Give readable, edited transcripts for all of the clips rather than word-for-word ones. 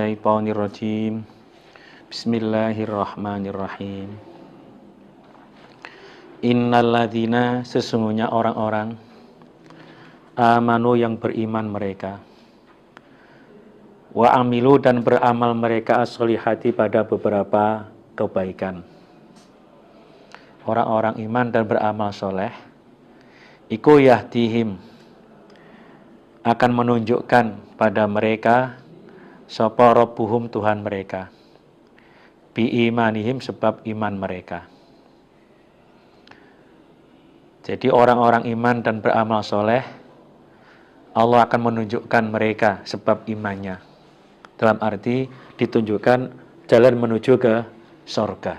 Syaitonirrajim. Bismillahirrahmanirrahim. Innalladzina, sesungguhnya orang-orang amanu yang beriman mereka, wa amilu dan beramal mereka as-solihati pada beberapa kebaikan. Orang-orang iman dan beramal soleh, iku yahdihim, akan menunjukkan pada mereka sapa rabbuhum Tuhan mereka, bi imanihim sebab iman mereka. Jadi orang-orang iman dan beramal soleh, Allah akan menunjukkan mereka sebab imannya. Dalam arti ditunjukkan jalan menuju ke surga.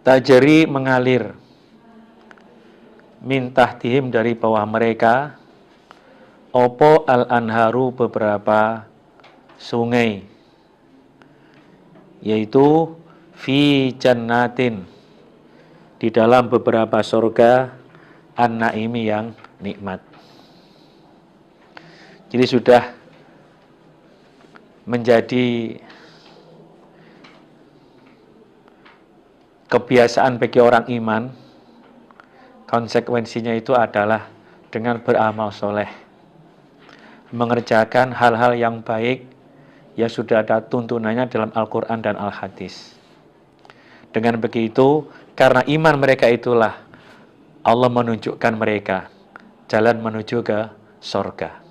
Tajri mengalir min tahtihim dari bawah mereka opo al-anharu beberapa sungai, yaitu fi jannatin, di dalam beberapa surga an-naimi yang nikmat. Jadi sudah menjadi kebiasaan bagi orang iman, konsekuensinya itu adalah dengan beramal soleh, mengerjakan hal-hal yang baik yang sudah ada tuntunannya dalam Al-Quran dan Al-Hadis. Dengan begitu, karena iman mereka itulah Allah menunjukkan mereka jalan menuju ke surga.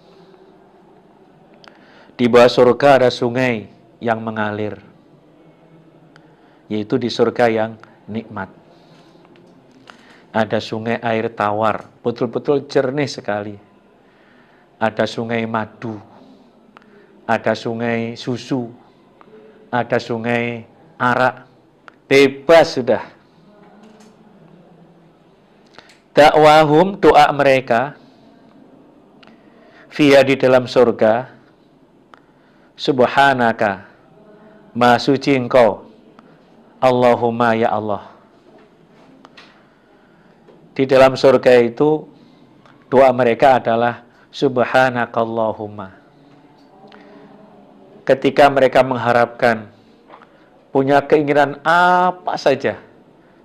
Di bawah surga ada sungai yang mengalir, yaitu di surga yang nikmat. Ada sungai air tawar, betul-betul jernih sekali. Ada sungai madu, ada sungai susu, ada sungai arak, bebas sudah. Dakwahum, doa mereka, fiha di dalam surga, subhanaka, maha suci engkau, Allahumma ya Allah. Di dalam surga itu doa mereka adalah subhanakallahumma. Ketika mereka mengharapkan, punya keinginan apa saja,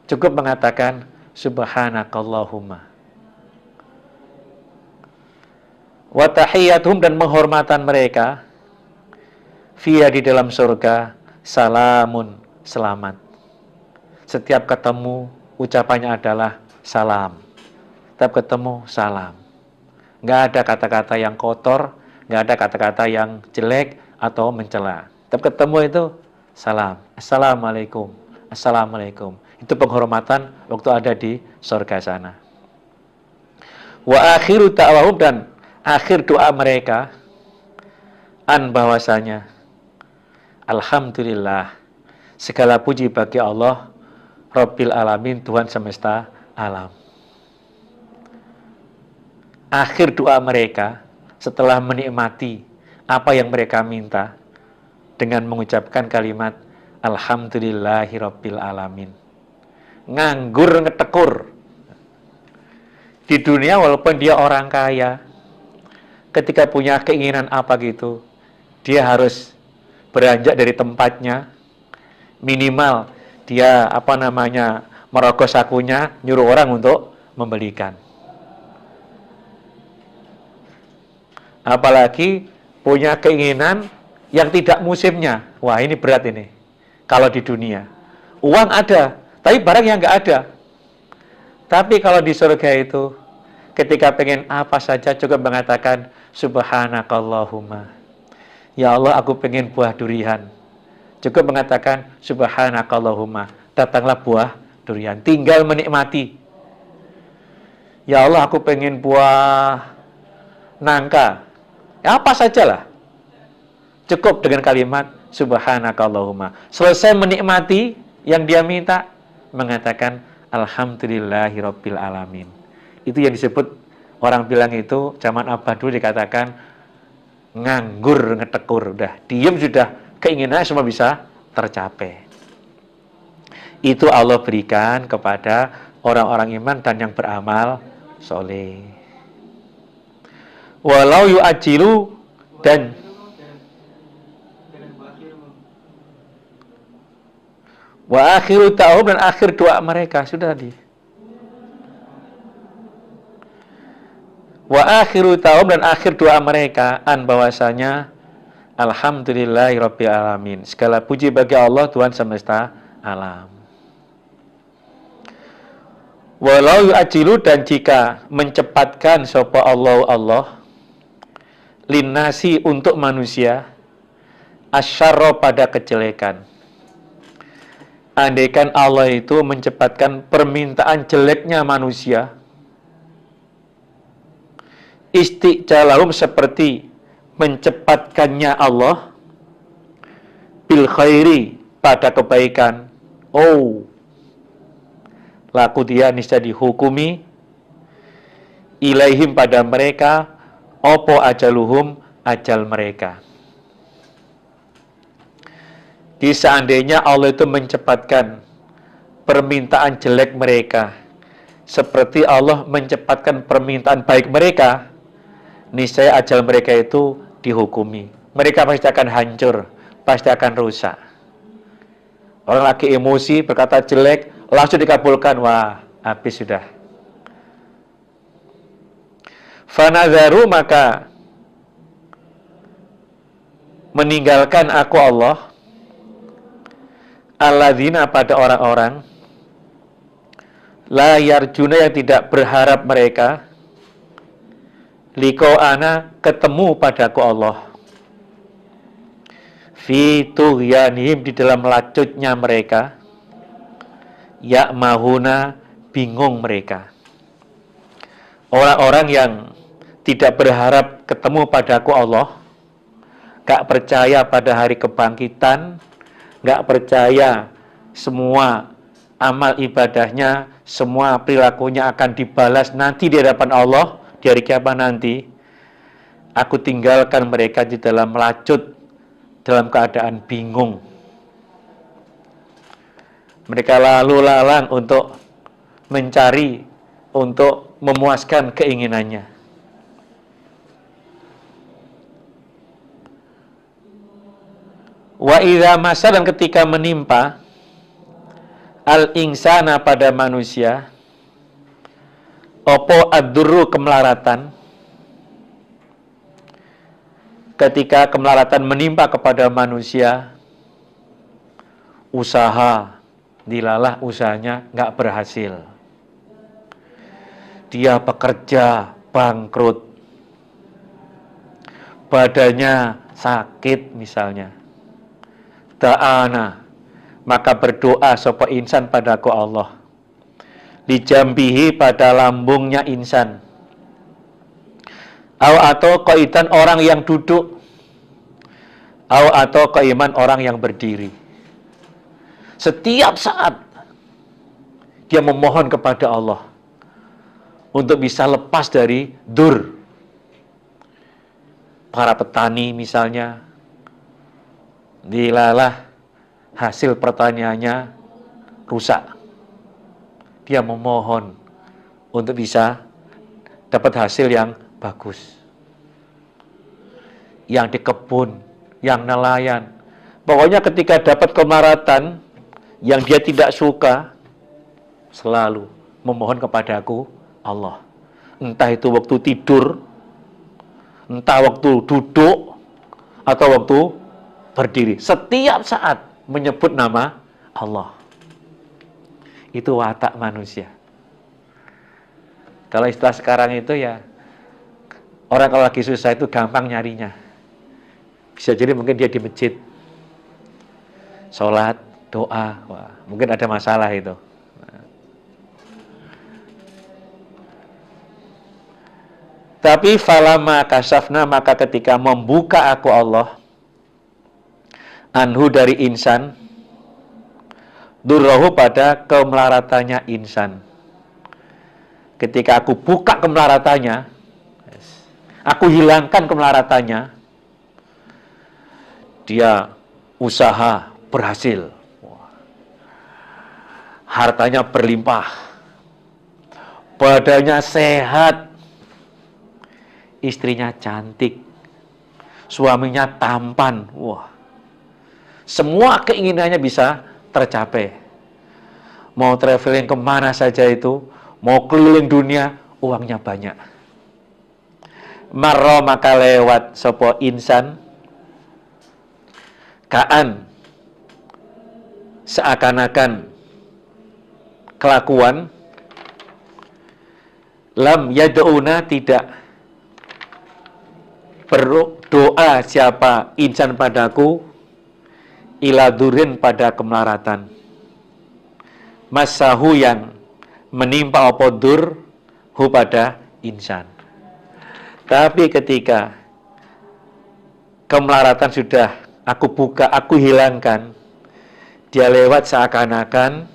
cukup mengatakan subhanakallahumma. Wa tahiyyatuhum, dan penghormatan mereka fiha di dalam surga, salamun, selamat. Setiap ketemu ucapannya adalah salam. Setiap ketemu salam. Nggak ada kata-kata yang kotor, nggak ada kata-kata yang jelek atau mencela. Setiap ketemu itu salam, assalamualaikum, assalamualaikum. Itu penghormatan waktu ada di surga sana. Wa akhiru ta'wahum, dan akhir doa mereka an, bahwasanya alhamdulillah, segala puji bagi Allah Rabbil alamin, Tuhan semesta alam. Akhir doa mereka setelah menikmati apa yang mereka minta dengan mengucapkan kalimat alhamdulillahi rabbil alamin. Nganggur ngetekur. Di dunia walaupun dia orang kaya, ketika punya keinginan apa gitu, dia harus beranjak dari tempatnya, minimal dia merogoh sakunya, nyuruh orang untuk membelikan. Apalagi punya keinginan yang tidak musimnya. Wah, ini berat ini. Kalau di dunia, uang ada, tapi barang yang nggak ada. Tapi kalau di surga itu, ketika pengen apa saja cukup mengatakan subhanakallahumma. Ya Allah, aku pengen buah durian. Cukup mengatakan subhanakallahumma. Datanglah buah durian. Tinggal menikmati. Ya Allah, aku pengen buah nangka. Ya, apa sajalah. Cukup dengan kalimat subhanakallahumma. Selesai menikmati yang dia minta, mengatakan alhamdulillahi rabbil alamin. Itu yang disebut, orang bilang itu zaman Abah dulu dikatakan nganggur ngetekur. Udah diem sudah, keinginannya semua bisa tercapai. Itu Allah berikan kepada orang-orang iman dan yang beramal soleh. Walau yu'ajilu, dan Wa akhiru ta'hum, dan akhir doa mereka. Sudah tadi. Wa akhiru ta'hum, dan akhir doa mereka an bahwasanya alhamdulillahirabbil alamin. Segala puji bagi Allah, Tuhan semesta alam. Walau yu'ajilu, dan jika mencepatkan sapa Allah linnasi, untuk manusia, asyarra, pada kejelekan. Andaikan Allah itu mencepatkan permintaan jeleknya manusia, isti'jalahum, seperti mencepatkannya Allah, bil khairi, pada kebaikan. Oh, laku dia niscaya dihukumi, ilaihim, pada mereka, opo ajaluhum, ajal mereka. Di seandainya Allah itu mencepatkan permintaan jelek mereka, seperti Allah mencepatkan permintaan baik mereka, niscaya ajal mereka itu dihukumi. Mereka pasti akan hancur, pasti akan rusak. Orang lagi emosi, berkata jelek, langsung dikabulkan. Wah, habis sudah. Fanadharu, maka meninggalkan aku Allah, alladzina, pada orang-orang, la yarjuna, yang tidak berharap mereka, liqa'ana, ketemu padaku Allah, fi tughyanihim, di dalam lacutnya mereka, ya'mahuna, bingung mereka. Orang-orang yang tidak berharap ketemu padaku Allah, gak percaya pada hari kebangkitan, gak percaya semua amal ibadahnya, semua perilakunya akan dibalas nanti di hadapan Allah di hari kiamat nanti. Aku tinggalkan mereka di dalam lacut, dalam keadaan bingung. Mereka lalu lalang untuk mencari, untuk memuaskan keinginannya. Wa idza masa, dan ketika menimpa al-insana, pada manusia, opo ad-durru, kemelaratan. Ketika kemelaratan menimpa kepada manusia, usaha dilalah, usahanya nggak berhasil. Dia bekerja bangkrut, badannya sakit misalnya. Da'ana, maka berdoa sapa insan padaku Allah, lijambihi, pada lambungnya insan, atau qaitan, orang yang duduk, atau qaiman, orang yang berdiri. Setiap saat dia memohon kepada Allah untuk bisa lepas dari dur. Para petani misalnya, dilalah hasil pertaniannya rusak. Dia memohon untuk bisa dapat hasil yang bagus. Yang di kebun, yang nelayan, pokoknya ketika dapat kemelaratan yang dia tidak suka, selalu memohon kepadaku Allah. Entah itu waktu tidur, entah waktu duduk, atau waktu berdiri. Setiap saat menyebut nama Allah. Itu watak manusia. Kalau istilah sekarang itu ya, orang kalau lagi susah itu gampang nyarinya. Bisa jadi mungkin dia di masjid, sholat, doa, wah, mungkin ada masalah itu. Tapi falama kasafna, maka ketika membuka aku Allah, anhu, dari insan, durrahu, pada kemelaratannya insan. Ketika aku buka kemelaratannya, aku hilangkan kemelaratannya, dia usaha berhasil, hartanya berlimpah, badannya sehat, istrinya cantik, suaminya tampan, wah, semua keinginannya bisa tercapai. mau traveling kemana saja itu, mau keliling dunia, uangnya banyak. Marro maka lewat sopo insan, kaan, seakan-akan kelakuan, lam yad'una tidak berdoa siapa insan padaku, ila durin pada kemelaratan, masahu yang menimpa apa dur hu pada insan. Tapi ketika kemelaratan sudah aku buka, aku hilangkan, dia lewat seakan-akan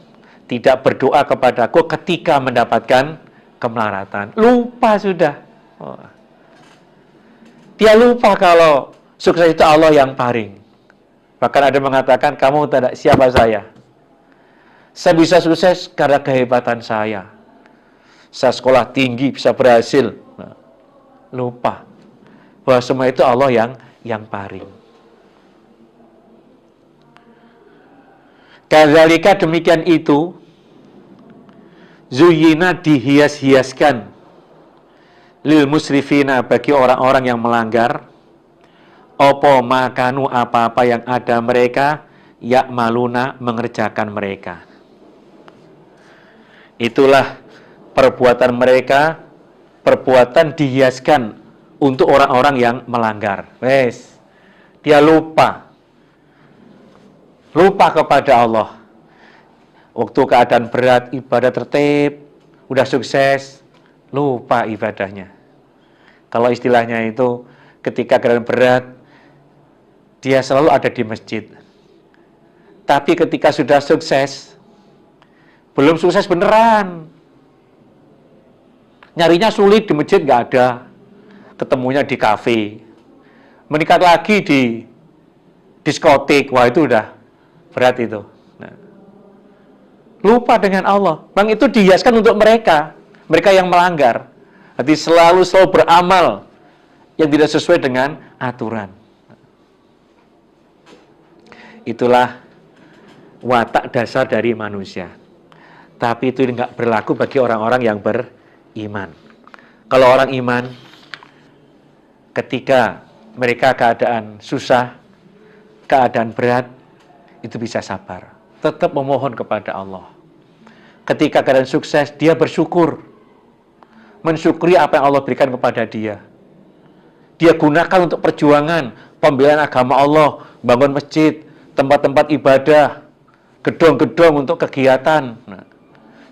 tidak berdoa kepadaku ketika mendapatkan kemelaratan. Lupa sudah. Dia lupa kalau sukses itu Allah yang paling. Bahkan ada mengatakan, kamu tidak siapa saya. Saya bisa sukses karena kehebatan saya. Saya sekolah tinggi, bisa berhasil. Lupa bahwa semua itu Allah yang paling. Kadzalika demikian itu, zuyina dihias-hiaskan lil musrifina bagi orang-orang yang melanggar, opo makanu apa-apa yang ada mereka, yakmaluna mengerjakan mereka. Itulah perbuatan mereka, perbuatan dihiaskan untuk orang-orang yang melanggar. Wes, dia lupa kepada Allah. Waktu keadaan berat, ibadah tertib, udah sukses, lupa ibadahnya. Kalau istilahnya itu, ketika keadaan berat, dia selalu ada di masjid. Tapi ketika sudah sukses, belum sukses beneran. Nyarinya sulit, di masjid nggak ada. Ketemunya di kafe. Menikah lagi di diskotik. Wah, itu udah berat itu. Nah, lupa dengan Allah. Bang, itu dihiaskan untuk mereka yang melanggar. Jadi selalu beramal yang tidak sesuai dengan aturan. Itulah watak dasar dari manusia. Tapi itu enggak berlaku bagi orang-orang yang beriman. Kalau orang iman, ketika mereka keadaan susah, keadaan berat, itu bisa sabar. Tetap memohon kepada Allah. Ketika keadaan sukses, dia bersyukur. Mensyukuri apa yang Allah berikan kepada dia. Dia gunakan untuk perjuangan, pembelaan agama Allah, bangun masjid, tempat-tempat ibadah, gedung-gedung untuk kegiatan. Nah,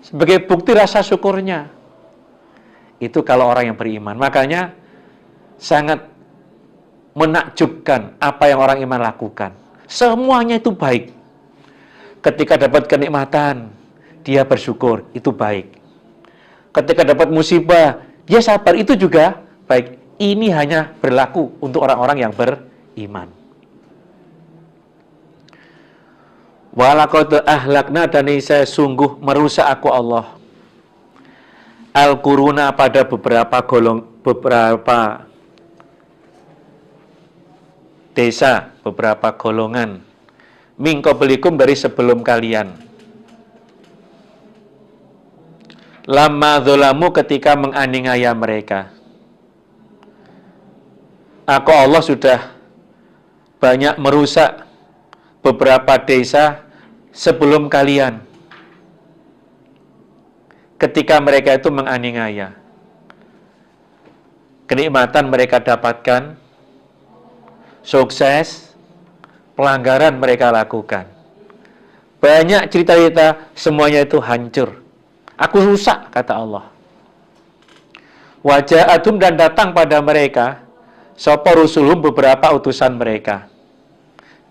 sebagai bukti rasa syukurnya. Itu kalau orang yang beriman. Makanya sangat menakjubkan apa yang orang iman lakukan. Semuanya itu baik. Ketika dapat kenikmatan, dia bersyukur, itu baik. Ketika dapat musibah, dia sabar, itu juga baik. Ini hanya berlaku untuk orang-orang yang beriman. Walaqad ahlakna, dan saya sungguh merusak aku Allah. Al-quruna pada beberapa desa, beberapa golongan. Min qablikum, dari sebelum kalian. Lamma dzalamu, ketika menganiaya mereka. Aku Allah sudah banyak merusak beberapa desa sebelum kalian. Ketika mereka itu menganiaya, kenikmatan mereka dapatkan, sukses, pelanggaran mereka lakukan. Banyak cerita-cerita, semuanya itu hancur. Aku rusak, kata Allah. Waja'atum, dan datang pada mereka, sapa rusulhum, beberapa utusan mereka.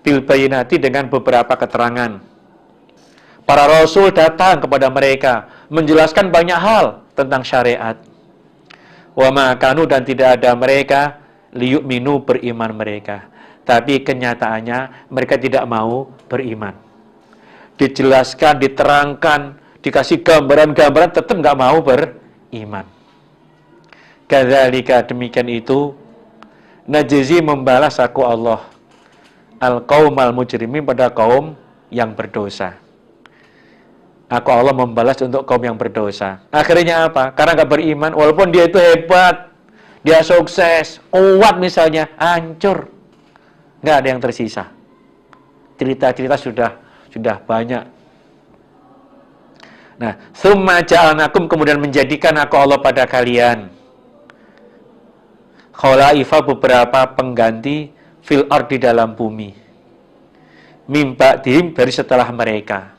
Bil bayinati, dengan beberapa keterangan. Para rasul datang kepada mereka, menjelaskan banyak hal tentang syariat. Wa ma kanu, dan tidak ada mereka liyu'minu, beriman mereka. Tapi kenyataannya mereka tidak mau beriman. Dijelaskan, diterangkan, dikasih gambaran-gambaran, tetap nggak mau beriman. Kadzalika, demikian itu, najzi, membalas aku Allah, al-qaumal mujrimin, pada kaum yang berdosa. aku Allah membalas untuk kaum yang berdosa. Akhirnya apa? Karena nggak beriman, walaupun dia itu hebat, dia sukses, kuat misalnya, hancur. Nggak ada yang tersisa. Cerita-cerita sudah banyak. Nah, summa ja'alnakum, kemudian menjadikan aku Allah pada kalian. Khalaifa, beberapa pengganti fil ard, di dalam bumi. Mimba dim, dari setelah mereka.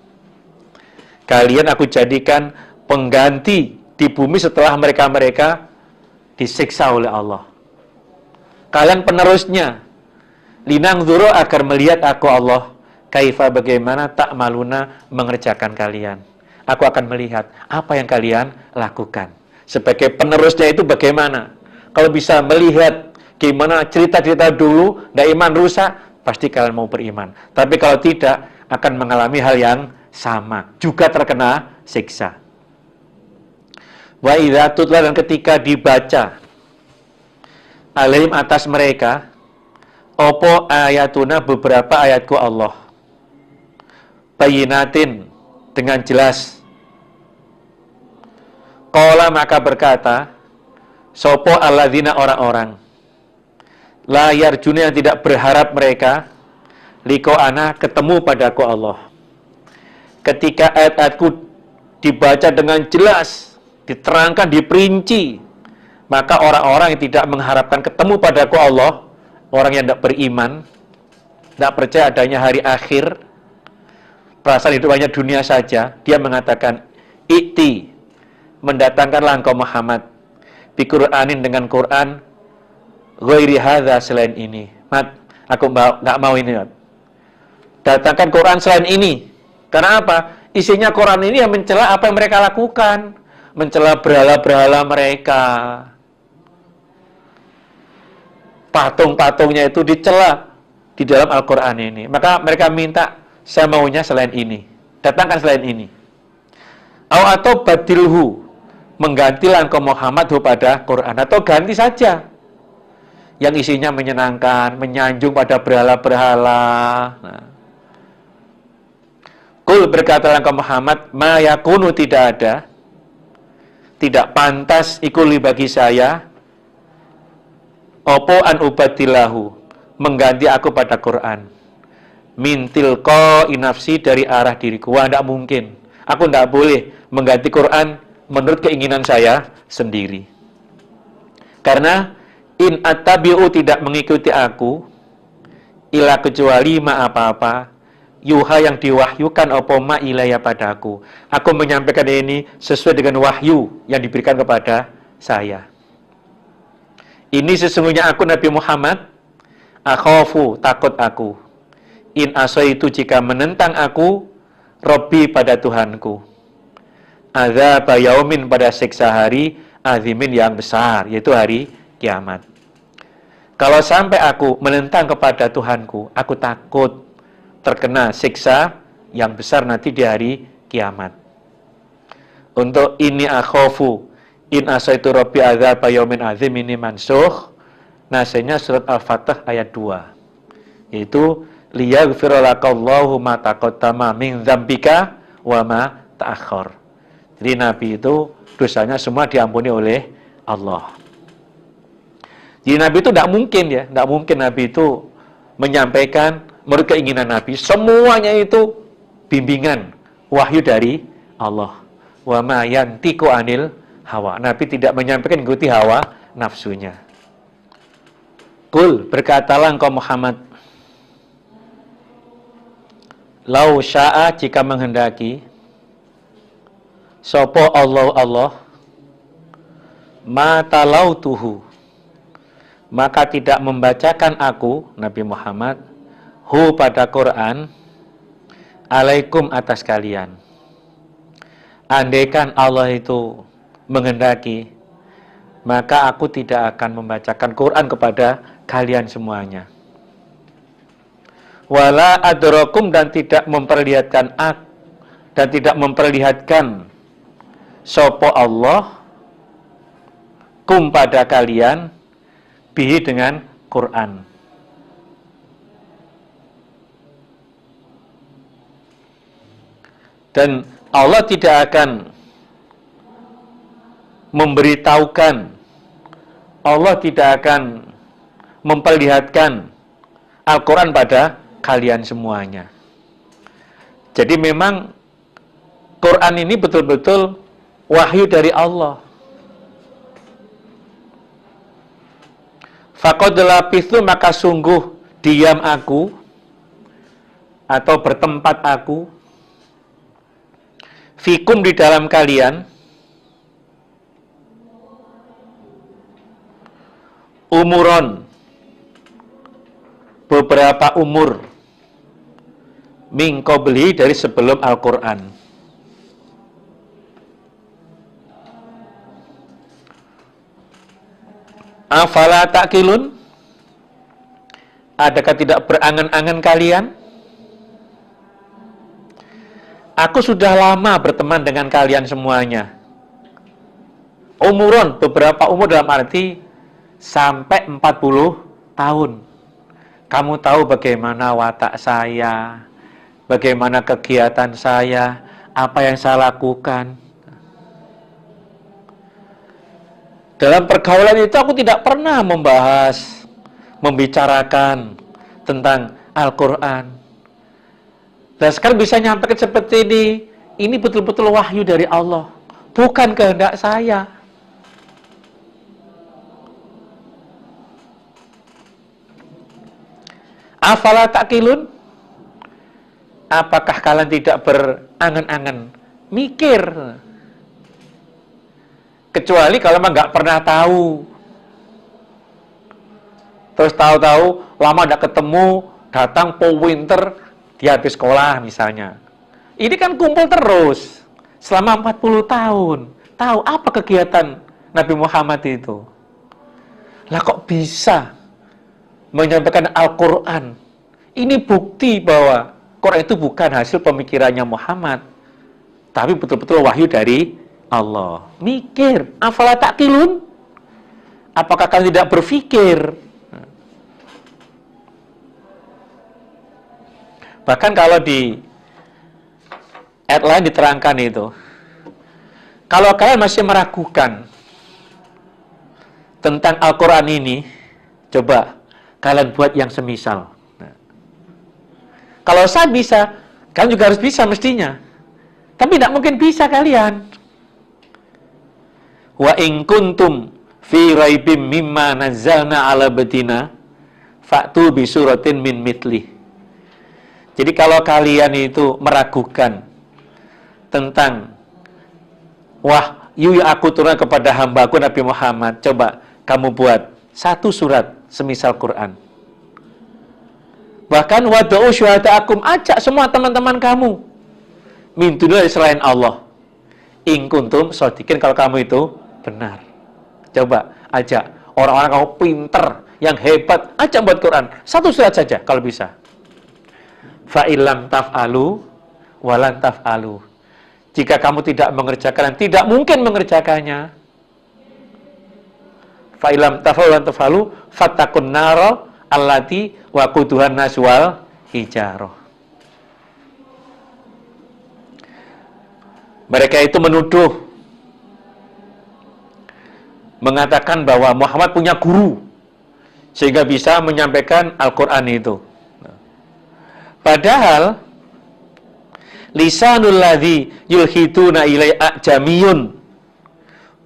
Kalian aku jadikan pengganti di bumi setelah mereka disiksa oleh Allah. Kalian penerusnya. Linang dzuru, agar melihat aku Allah, kaifa, bagaimana tak maluna, mengerjakan kalian. Aku akan melihat apa yang kalian lakukan. Sebagai penerusnya itu bagaimana? Kalau bisa melihat gimana cerita-cerita dulu, nggak iman rusak, pasti kalian mau beriman. Tapi kalau tidak, akan mengalami hal yang sama, juga terkena siksa. Wa idza tutla, dan ketika dibaca alaihim, atas mereka, opo ayatuna, beberapa ayatku Allah, bayinatin, dengan jelas. Qala, maka berkata sopo alladzina, orang-orang, la yarjuna, yang tidak berharap mereka, liko ana, ketemu padaku Allah. Ketika ayat-ayatku dibaca dengan jelas, diterangkan, diperinci, maka orang-orang yang tidak mengharapkan ketemu padaku Allah, orang yang tidak beriman, tidak percaya adanya hari akhir, perasaan hidup hanya dunia saja, dia mengatakan, ikti, mendatangkanlah engkau Muhammad, bi Qur'anin, dengan Quran, ghairi hadza, selain ini. Mat, aku nggak mau ini. Datangkan Quran selain ini. Karena apa? Isinya Quran ini yang mencela apa yang mereka lakukan, mencela berhala-berhala mereka. Patung-patungnya itu dicela di dalam Al-Quran ini. Maka mereka minta, saya maunya selain ini. Datangkan selain ini. Atau badilhu, menggantilah engkau Muhammad pada Quran. Atau ganti saja yang isinya menyenangkan, menyanjung pada berhala-berhala. Nah. Qul, berkatalah engkau Muhammad, ma yakunu, tidak ada, tidak pantas ikuli bagi saya, opo an ubadilahu, mengganti aku pada Quran, mintil ko inafsi, dari arah diriku. Wah, tidak mungkin. Aku tidak boleh mengganti Quran menurut keinginan saya sendiri. Karena in attabi'u, tidak mengikuti aku, ila, kecuali ma, apa-apa, yuha, yang diwahyukan, opo ma ilaya, padaku. Aku menyampaikan ini sesuai dengan wahyu yang diberikan kepada saya. Ini sesungguhnya aku Nabi Muhammad, akhafu, takut aku, in asaitu, jika menentang aku, Robbi, pada Tuhanku, adzab yaumin, pada siksa hari, azimin, yang besar, yaitu hari kiamat. Kalau sampai aku menentang kepada Tuhanku, aku takut terkena siksa yang besar nanti di hari kiamat. Untuk ini akhafu in asaitu Rabbi adzab yaumin azim, ini mansukh, nasanya surat Al-Fatah ayat 2, yaitu liyaghfira lakallahu ma taqaddama min dzambika wa ma ta'akhkhar. Jadi Nabi itu dosanya semua diampuni oleh Allah. Jadi Nabi itu tidak mungkin ya, tidak mungkin Nabi itu menyampaikan menurut keinginan Nabi. Semuanya itu bimbingan, wahyu dari Allah. Wa ma yantiqu anil hawa. Nabi tidak menyampaikan ikuti hawa nafsunya. Qul, berkatalah engkau Muhammad, lau sya'a, jika menghendaki, sopo Allah, ma talautuhu, maka tidak membacakan aku Nabi Muhammad, hu, pada Quran, alaikum, atas kalian. Andaikan Allah itu menghendaki, maka aku tidak akan membacakan Quran kepada kalian semuanya. Wala adrakum, dan tidak memperlihatkan sopo Allah kum, pada kalian, bihi, dengan Quran. Dan Allah tidak akan memberitahukan, Allah tidak akan memperlihatkan Al-Quran pada kalian semuanya. Jadi memang Quran ini betul-betul wahyu dari Allah. Faqad labithu, maka sungguh diam aku atau bertempat aku fikum, di dalam kalian, umuron, beberapa umur, min qabli, dari sebelum Al-Quran. Afala ta'qilun, adakah tidak berangan-angan kalian? Aku sudah lama berteman dengan kalian semuanya. Umuron, beberapa umur dalam arti sampai 40 tahun. Kamu tahu bagaimana watak saya, bagaimana kegiatan saya, apa yang saya lakukan. Dalam pergaulan itu aku tidak pernah membicarakan tentang Al-Quran. Dan sekarang bisa nyampaikan seperti ini betul-betul wahyu dari Allah, bukan kehendak saya. Afala ta'qilun, apakah kalian tidak berangan-angan, mikir? Kecuali kalau memang nggak pernah tahu. Terus tahu-tahu lama nggak ketemu, datang po winter, dia habis sekolah misalnya. Ini kan kumpul terus selama 40 tahun. Tahu apa kegiatan Nabi Muhammad itu? Lah kok bisa menyampaikan Al-Quran? Ini bukti bahwa Quran itu bukan hasil pemikirannya Muhammad, tapi betul-betul wahyu dari Allah. Mikir, afala ta'qilun? Apakah kalian tidak berpikir? Bahkan kalau di ayat lain diterangkan itu, kalau kalian masih meragukan tentang Al-Quran ini, coba kalian buat yang semisal. Nah, kalau saya bisa, kalian juga harus bisa mestinya. Tapi tidak mungkin bisa kalian. Wa in kuntum fi raibim mimma nazzalna ala abdina fa'tu bi suratin min mithlih. Jadi kalau kalian itu meragukan tentang wahyu yang aku turunkan kepada hambaku Nabi Muhammad, coba kamu buat satu surat semisal Quran. Bahkan wad'u syuhada'akum, ajak semua teman-teman kamu min dunillah, selain Allah, in kuntum shodiqin, kalau kamu itu benar. Coba ajak orang-orang kamu pinter, yang hebat, ajak buat Quran satu surat saja kalau bisa. Fa illam taf'alu walan taf'alu, jika kamu tidak mengerjakan dan tidak mungkin mengerjakannya, fa illam taf'alu walan taf'alu fattaqun nara allati waquduhan nas wal hijarah. Mereka itu menuduh, mengatakan bahwa Muhammad punya guru sehingga bisa menyampaikan Al-Quran itu. Padahal lisanul ladzi yulhiduna ilai ajamiyun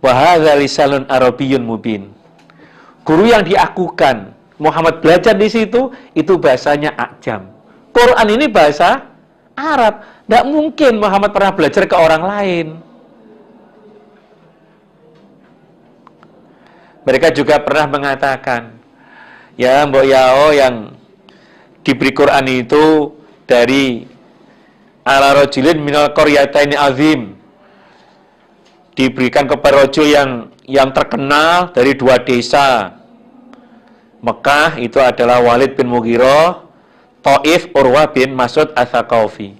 wa hadza lisanun arabiyyun mubin. Guru yang diakukan Muhammad belajar di situ itu bahasanya ajam. Quran ini bahasa Arab. Tidak mungkin Muhammad pernah belajar ke orang lain. Mereka juga pernah mengatakan, ya Mbok Yao yang diberi Quran itu dari ala rajulin minal qaryataini azim, diberikan kepada rajul yang terkenal dari dua desa Mekah, itu adalah Walid bin Mughirah, Taif Urwah bin Mas'ud Ats-Tsaqafi.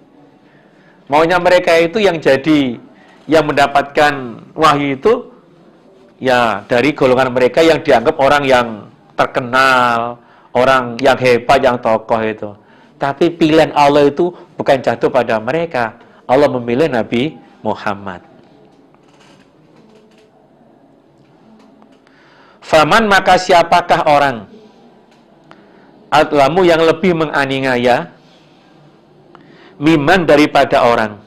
Maunya mereka itu yang mendapatkan wahyu itu ya dari golongan mereka yang dianggap orang yang terkenal, orang yang hebat, yang tokoh itu. Tapi pilihan Allah itu bukan jatuh pada mereka. Allah memilih Nabi Muhammad. Faman, maka siapakah orang adlamu yang lebih menganiaya miman daripada orang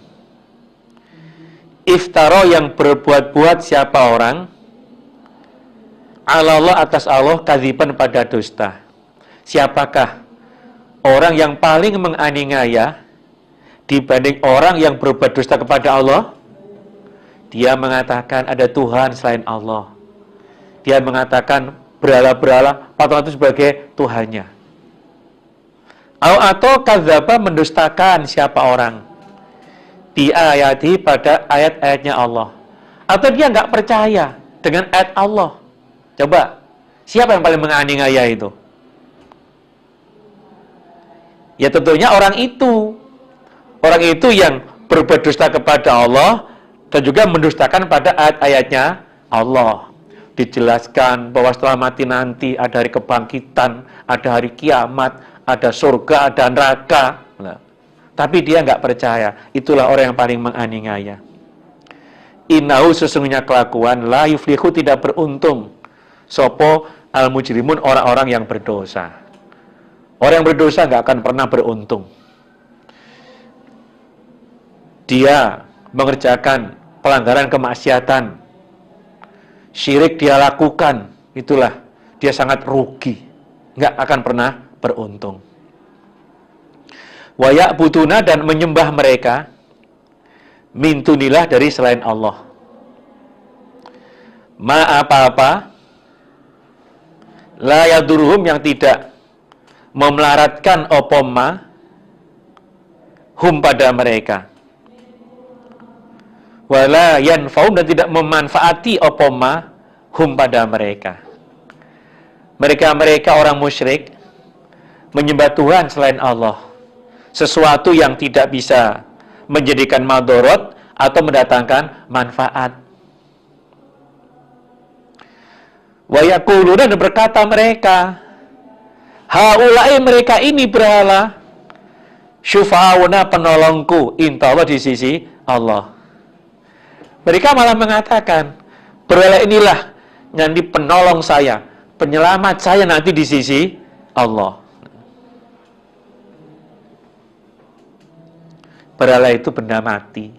iftaro yang berbuat-buat siapa orang ala Allah atas Allah kadziban pada dusta. Siapakah orang yang paling menganiaya dibanding orang yang berbuat dusta kepada Allah? Dia mengatakan ada Tuhan selain Allah. Dia mengatakan berhala-berhala, patung itu sebagai Tuhannya. Atau kadzdzaba mendustakan siapa orang di ayati pada ayat-ayatnya Allah. Atau dia nggak percaya dengan ayat Allah. Coba, siapa yang paling menganiaya itu? Ya tentunya orang itu. Orang itu yang berbuat dusta kepada Allah dan juga mendustakan pada ayat-ayatnya Allah. Dijelaskan bahwa setelah mati nanti ada hari kebangkitan, ada hari kiamat, ada surga, ada neraka. Nah, tapi dia nggak percaya. Itulah orang yang paling menganiaya. Innahu, sesungguhnya kelakuan la yuflihu, tidak beruntung sopo al mujrimun, orang-orang yang berdosa. Orang yang berdosa nggak akan pernah beruntung. Dia mengerjakan pelanggaran kemaksiatan, syirik dia lakukan, itulah dia sangat rugi, nggak akan pernah beruntung. Wa ya'buduna, dan menyembah mereka min dunillah, dari selain Allah, ma apa-apa la yaduruhum, yang tidak memelaratkan opoma hum pada mereka, wala yanfaum, dan tidak memanfaati opoma hum pada mereka. Mereka orang musyrik menyembah Tuhan selain Allah, sesuatu yang tidak bisa menjadikan madorot atau mendatangkan manfaat. Wa yaquluna, dan berkata mereka, haulai, mereka ini berhala, syufa'una, penolongku, inta Allah, di sisi Allah. Mereka malah mengatakan, berhala inilah nanti penolong saya, penyelamat saya nanti di sisi Allah. Berhala itu benda mati.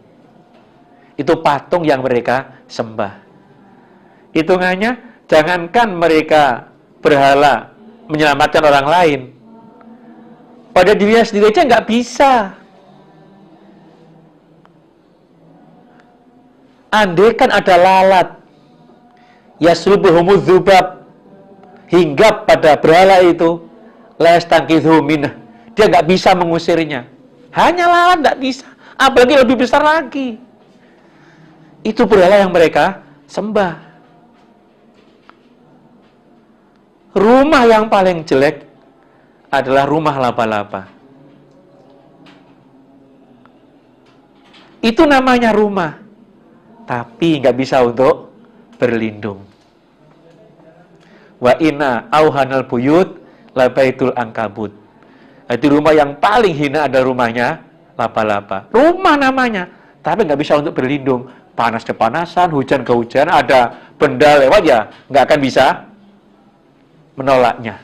Itu patung yang mereka sembah. Hitungannya, jangankan mereka berhala menyelamatkan orang lain, pada dirinya sendiri aja nggak bisa. Andai kan ada lalat yaslubuhumuz dzubab, hinggap pada berhala itu, la yastanqidhu minhu, dia nggak bisa mengusirnya. Hanya lalat nggak bisa, apalagi lebih besar lagi. Itu berhala yang mereka sembah. Rumah yang paling jelek adalah rumah laba-laba. Itu namanya rumah, tapi nggak bisa untuk berlindung. Wa inna auhanal buyut labaitul ankabut. Itu rumah yang paling hina adalah rumahnya laba-laba. Rumah namanya, tapi nggak bisa untuk berlindung. Panas kepanasan, hujan kehujanan, ada benda lewat ya nggak akan bisa menolaknya.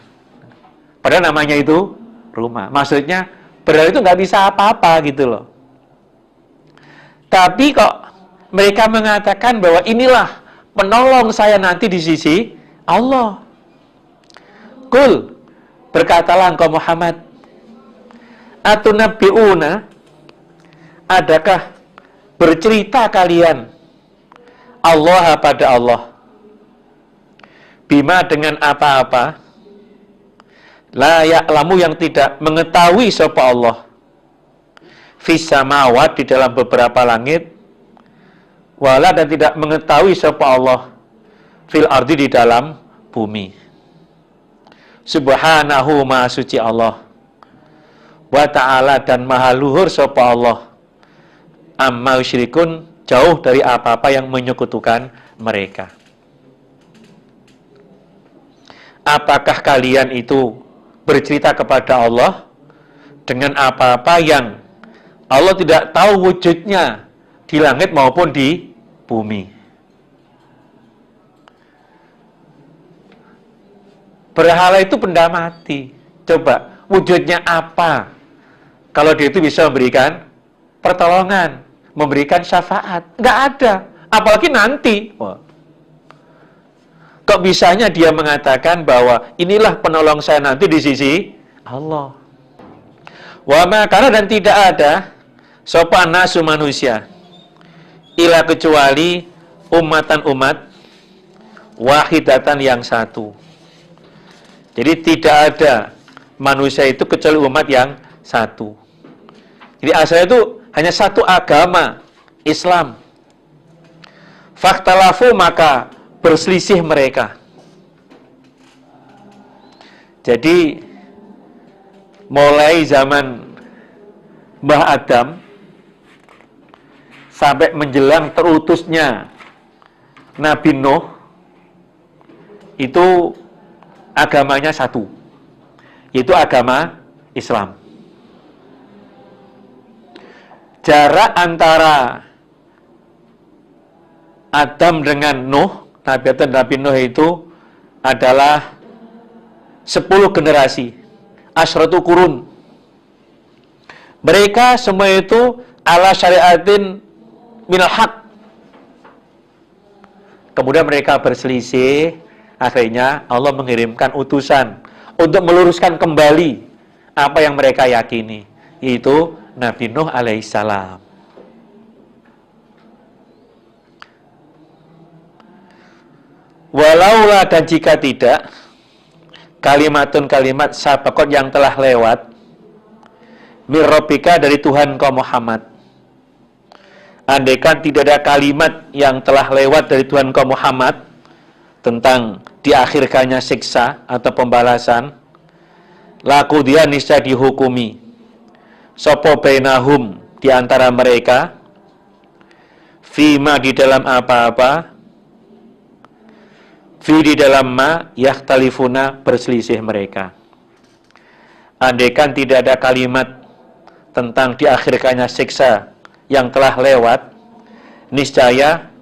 Padahal namanya itu rumah. Maksudnya berhala itu nggak bisa apa-apa gitu loh. Tapi kok mereka mengatakan bahwa inilah penolong saya nanti di sisi Allah. Qul, berkatalah engkau Muhammad, atunabbi'una, adakah bercerita kalian Allah pada Allah, bima dengan apa-apa, la ya'lamu yang tidak mengetahui sapa Allah, fis samawat di dalam beberapa langit, wala dan tidak mengetahui sapa Allah fil ardi di dalam bumi. Subhanahu, maha suci Allah, wa ta'ala, dan maha luhur sapa Allah, amma yusyrikun, jauh dari apa-apa yang menyekutukan mereka. Apakah kalian itu bercerita kepada Allah dengan apa-apa yang Allah tidak tahu wujudnya di langit maupun di bumi. Berhala itu benda mati. Coba, wujudnya apa? Kalau dia itu bisa memberikan pertolongan, memberikan syafaat. Nggak ada. Apalagi nanti. Wah. Kok bisanya dia mengatakan bahwa inilah penolong saya nanti di sisi Allah. Wa ma kana, dan tidak ada sopan nasu manusia ila kecuali umatan umat wahidatan yang satu. Jadi tidak ada manusia itu kecuali umat yang satu. Jadi asalnya itu hanya satu agama, Islam. Faktalafu, maka berselisih mereka. Jadi mulai zaman Mbah Adam sampai menjelang terutusnya Nabi Nuh, itu agamanya satu, yaitu agama Islam. Jarak antara Adam dengan Nuh, Nabi Adam dan Nabi Nuh itu adalah 10 generasi, asyratu qurun. Mereka semua itu ala syariatin minal haq. Kemudian mereka berselisih, akhirnya Allah mengirimkan utusan untuk meluruskan kembali apa yang mereka yakini, yaitu Nabi Nuh alaihissalam. Walaula, dan jika tidak, kalimatun kalimat sabaqat yang telah lewat mir rabbika, dari Tuhan kau Muhammad. Andaikan tidak ada kalimat yang telah lewat dari Tuhan kau Muhammad tentang diakhirkannya siksa atau pembalasan, laku dia niscaya dihukumi sopo bainahum, di antara mereka, fima, di dalam apa-apa, fi, di dalam ma, yakhtalifuna, berselisih mereka. Andaikan tidak ada kalimat tentang diakhirkannya siksa yang telah lewat, niscaya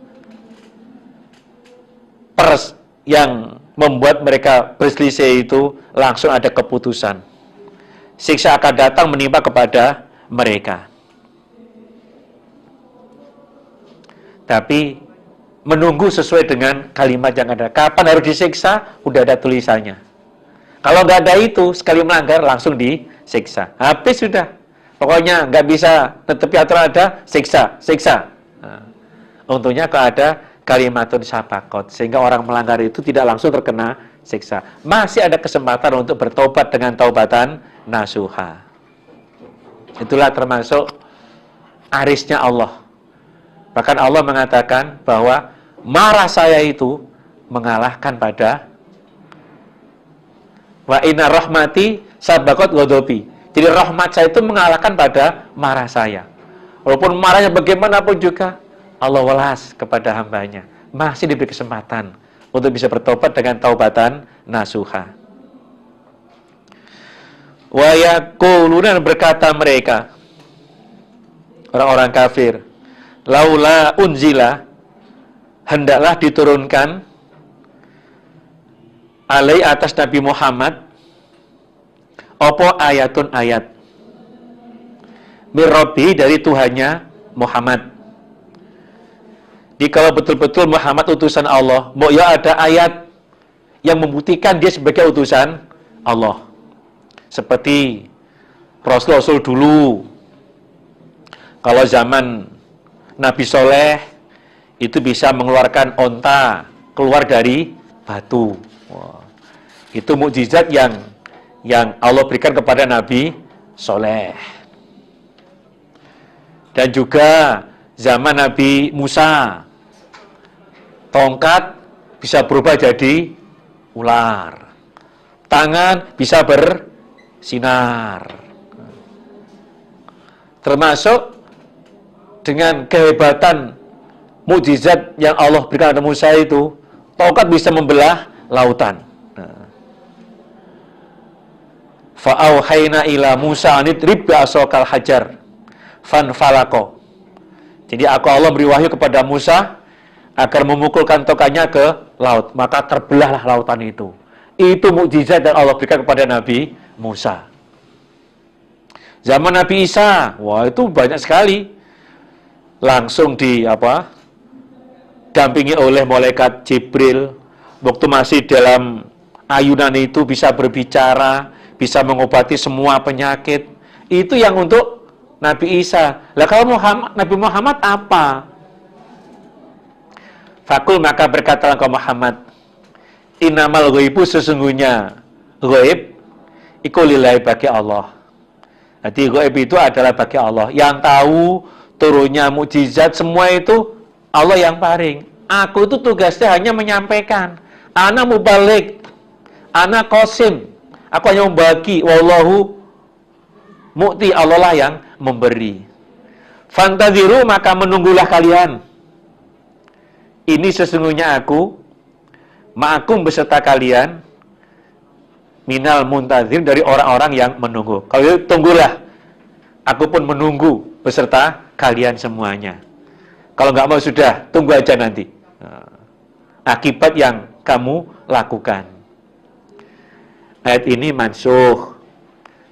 yang membuat mereka berselisih itu langsung ada keputusan. Siksa akan datang menimpa kepada mereka. Tapi menunggu sesuai dengan kalimat yang ada. Kapan harus disiksa? Udah ada tulisannya. Kalau nggak ada itu, sekali melanggar langsung disiksa. Habis sudah. Pokoknya nggak bisa tetepi aturan, ada siksa. Nah, untungnya kalau ada kalimatun sabaqat, sehingga orang melanggar itu tidak langsung terkena siksa. Masih ada kesempatan untuk bertobat dengan taubatan nasuha. Itulah termasuk arisnya Allah. Bahkan Allah mengatakan bahwa marah saya itu mengalahkan pada wa inna rahmati sabaqat ghadabi. Jadi rahmat saya itu mengalahkan pada marah saya. Walaupun marahnya bagaimanapun juga, Allah welas kepada hambanya. Masih diberi kesempatan untuk bisa bertobat dengan taubatan nasuha. Wa yaquluna, berkata mereka, orang-orang kafir, laula unzila, hendaklah diturunkan alai, atas Nabi Muhammad, opo ayatun, ayat, mirrobi, dari Tuhannya Muhammad. Jadi kalau betul-betul Muhammad utusan Allah, mau ya ada ayat yang membuktikan dia sebagai utusan Allah. Seperti Rasul dulu, kalau zaman Nabi Soleh itu bisa mengeluarkan onta keluar dari batu. Wah, itu mukjizat yang Allah berikan kepada Nabi Soleh. Dan juga zaman Nabi Musa, tongkat bisa berubah jadi ular, tangan bisa bersinar. Termasuk dengan kehebatan mukjizat yang Allah berikan kepada Musa itu, tongkat bisa membelah lautan. Fa'auhayna ila Musa anidrib bi'asokal hajar fanfalaqo. Jadi Allah beri wahyu kepada Musa agar memukulkan tongkatnya ke laut, maka terbelahlah lautan itu. Itu mukjizat yang Allah berikan kepada Nabi Musa. Zaman Nabi Isa, wah itu banyak sekali. Langsung dampingi oleh malaikat Jibril. Waktu masih dalam ayunan itu bisa berbicara, bisa mengobati semua penyakit. Itu yang untuk Nabi Isa. Lah kalau Nabi Muhammad apa? Fakul, maka berkatalah engkau Muhammad, innamal ghaibu, sesungguhnya ghaib iku lillahi, bagi Allah. Jadi ghaib itu adalah bagi Allah. Yang tahu turunnya mukjizat semua itu Allah yang paling. Aku itu tugasnya hanya menyampaikan. Ana mubalik, ana qasim. Aku hanya membagi. Wallahu mu'ti, Allah lah yang memberi. Fantaziru, maka menunggulah kalian. Ini sesungguhnya aku ma'akum, beserta kalian, minal muntazir, dari orang-orang yang menunggu. Kalau tunggulah, aku pun menunggu beserta kalian semuanya. Kalau nggak mau sudah, tunggu aja nanti. Akibat yang kamu lakukan. Ayat ini mansuh,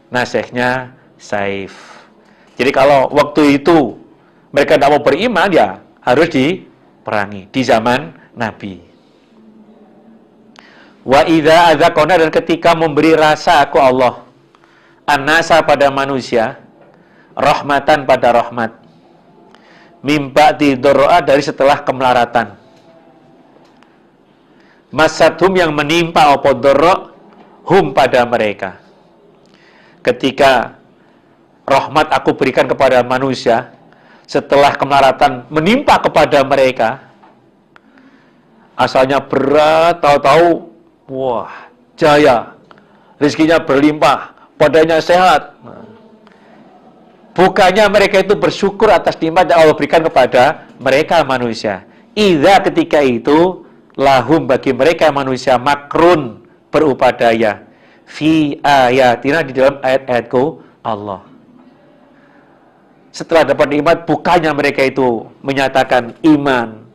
nasihnya saif. Jadi kalau waktu itu mereka tidak mau beriman, ya harus diperangi di zaman Nabi. Wa idza adzaqona, dan ketika memberi rasa aku Allah, annasa, pada manusia, rahmatan, pada rahmat, mimba didorro'a, dari setelah kemelaratan, masathum, yang menimpa apa dorro, hum, pada mereka. Ketika rahmat aku berikan kepada manusia, setelah kemelaratan menimpa kepada mereka, asalnya berat, tahu-tahu wah, jaya, rezekinya berlimpah, badannya sehat. Bukannya mereka itu bersyukur atas nikmat yang Allah berikan kepada mereka manusia. Idza, ketika itu, lahum, bagi mereka manusia, makrun, berupadaya, fi ayatina, di dalam ayat-ayatku Allah. Setelah dapat nikmat, bukannya mereka itu menyatakan iman,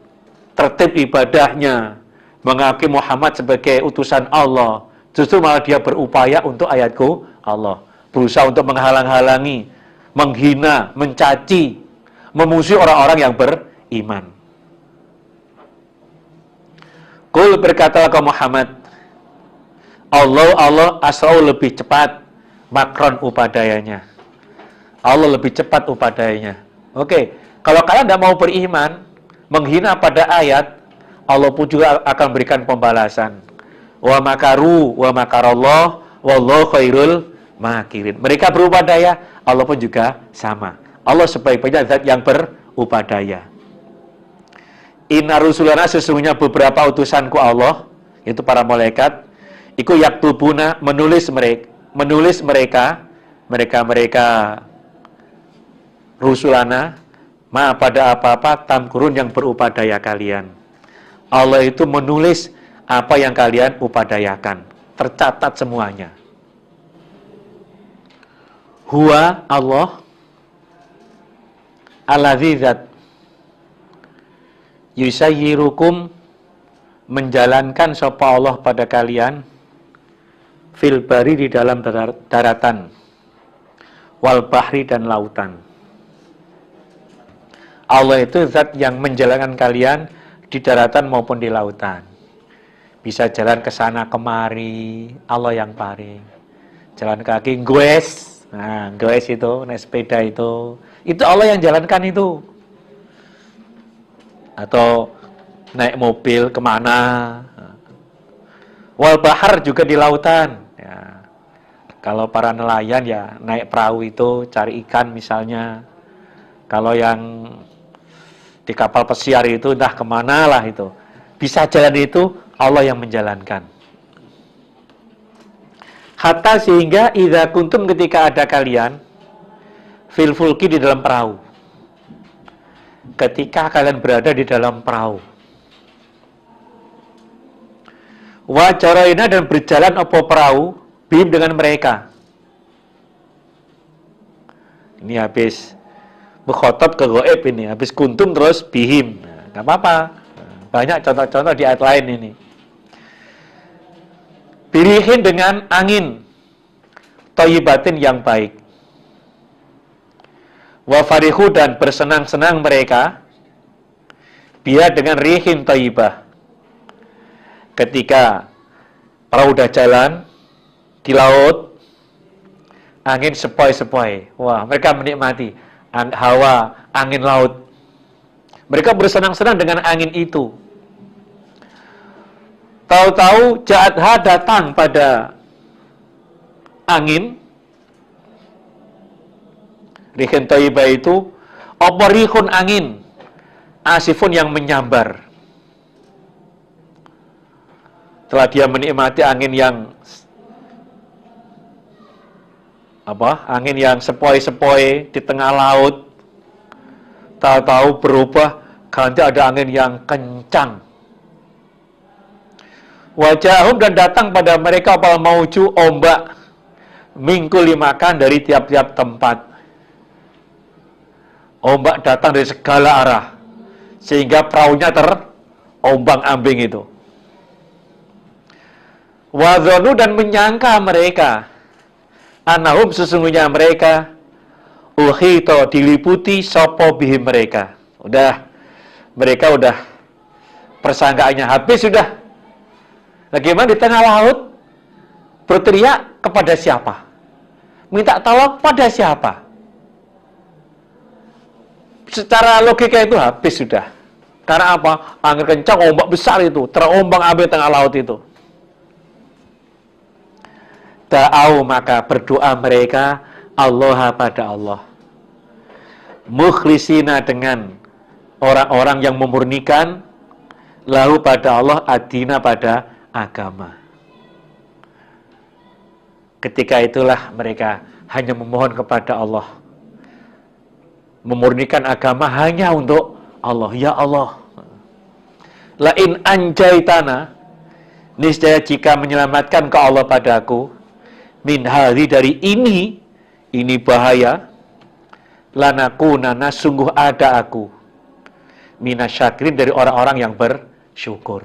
tertib ibadahnya, mengakui Muhammad sebagai utusan Allah, justru malah dia berupaya untuk ayatku Allah, berusaha untuk menghalang-halangi, menghina, mencaci, memusuhi orang-orang yang beriman. Qul, berkatalah kau Muhammad, Allah asra'u, lebih cepat, makron, upadayanya. Allah lebih cepat upadayanya. Oke, kalau kalian tidak mau beriman, menghina pada ayat, Allah pun juga akan berikan pembalasan. Wa makaru wa makarallah wallahu khairul makirin. Mereka berupadaya, Allah pun juga sama. Allah sebaik-baiknya zat yang berupadaya. Inna rusulana, sesungguhnya beberapa utusanku Allah, yaitu para malaikat, iku yaktubuna, menulis mereka rusulana, ma, pada apa-apa, tamkurun, yang berupadaya kalian. Allah itu menulis apa yang kalian upadayakan, tercatat semuanya. Huwa, Allah, alladzi, zat, yusayyirukum, menjalankan sapa Allah pada kalian, fil bari, di dalam daratan, wal bahri, dan lautan. Allah itu zat yang menjalankan kalian di daratan maupun di lautan. Bisa jalan ke sana kemari, Allah yang paling. Jalan kaki, goes. Nah, goes itu, naik sepeda itu Allah yang jalankan itu. Atau naik mobil kemana. Wal bahar, juga di lautan. Ya. Kalau para nelayan ya naik perahu itu cari ikan misalnya. Kalau yang di kapal pesiar itu entah kemana lah itu. Bisa jalan itu Allah yang menjalankan. Hatta, sehingga idza kuntum, ketika ada kalian, fil fulki, di dalam perahu. Ketika kalian berada di dalam perahu. Wa jaraina, dan berjalan apa perahu, bim, dengan mereka. Ini habis Mukhotob ke goib ini. Habis kuntum terus bihim. Nah, nggak apa-apa. Banyak contoh-contoh di ayat lain ini. Birihin dengan angin. Thayyibatin yang baik. Wa farihu dan bersenang-senang mereka. Biar dengan rihin thayyibah. Ketika perahu udah jalan di laut, angin sepoi-sepoi. Wah, mereka menikmati hawa angin laut. Mereka bersenang-senang dengan angin itu. Tahu-tahu Ja'adha datang pada angin. Rihin thayyibah itu apa rihun angin, asifun yang menyambar. Setelah dia menikmati angin yang angin yang sepoi-sepoi di tengah laut, tahu-tahu berubah ganti ada angin yang kencang. Wajahum dan datang pada mereka apal mauju ombak mingkuli makan dari tiap-tiap tempat. Ombak datang dari segala arah sehingga perahunya terombang-ambing itu. Wadhanu dan menyangka mereka anahum sesungguhnya mereka uhito diliputi sopo bihim mereka. Mereka udah persangkaannya habis sudah. Bagaimana di tengah laut berteriak kepada siapa? Minta tolong pada siapa? Secara logika itu habis sudah. Karena apa? Angin kencang, ombak besar itu terombang-ambing tengah laut itu. Da'au maka berdoa mereka Allah pada Allah. Mukhlisina dengan orang-orang yang memurnikan lahu pada Allah adina pada agama. Ketika itulah mereka hanya memohon kepada Allah. Memurnikan agama hanya untuk Allah. Ya Allah. La in anjaitana, niscaya jika menyelamatkan ke Allah padaku, min hari dari ini bahaya, lanakunana sungguh ada aku, minasyakirin dari orang-orang yang bersyukur.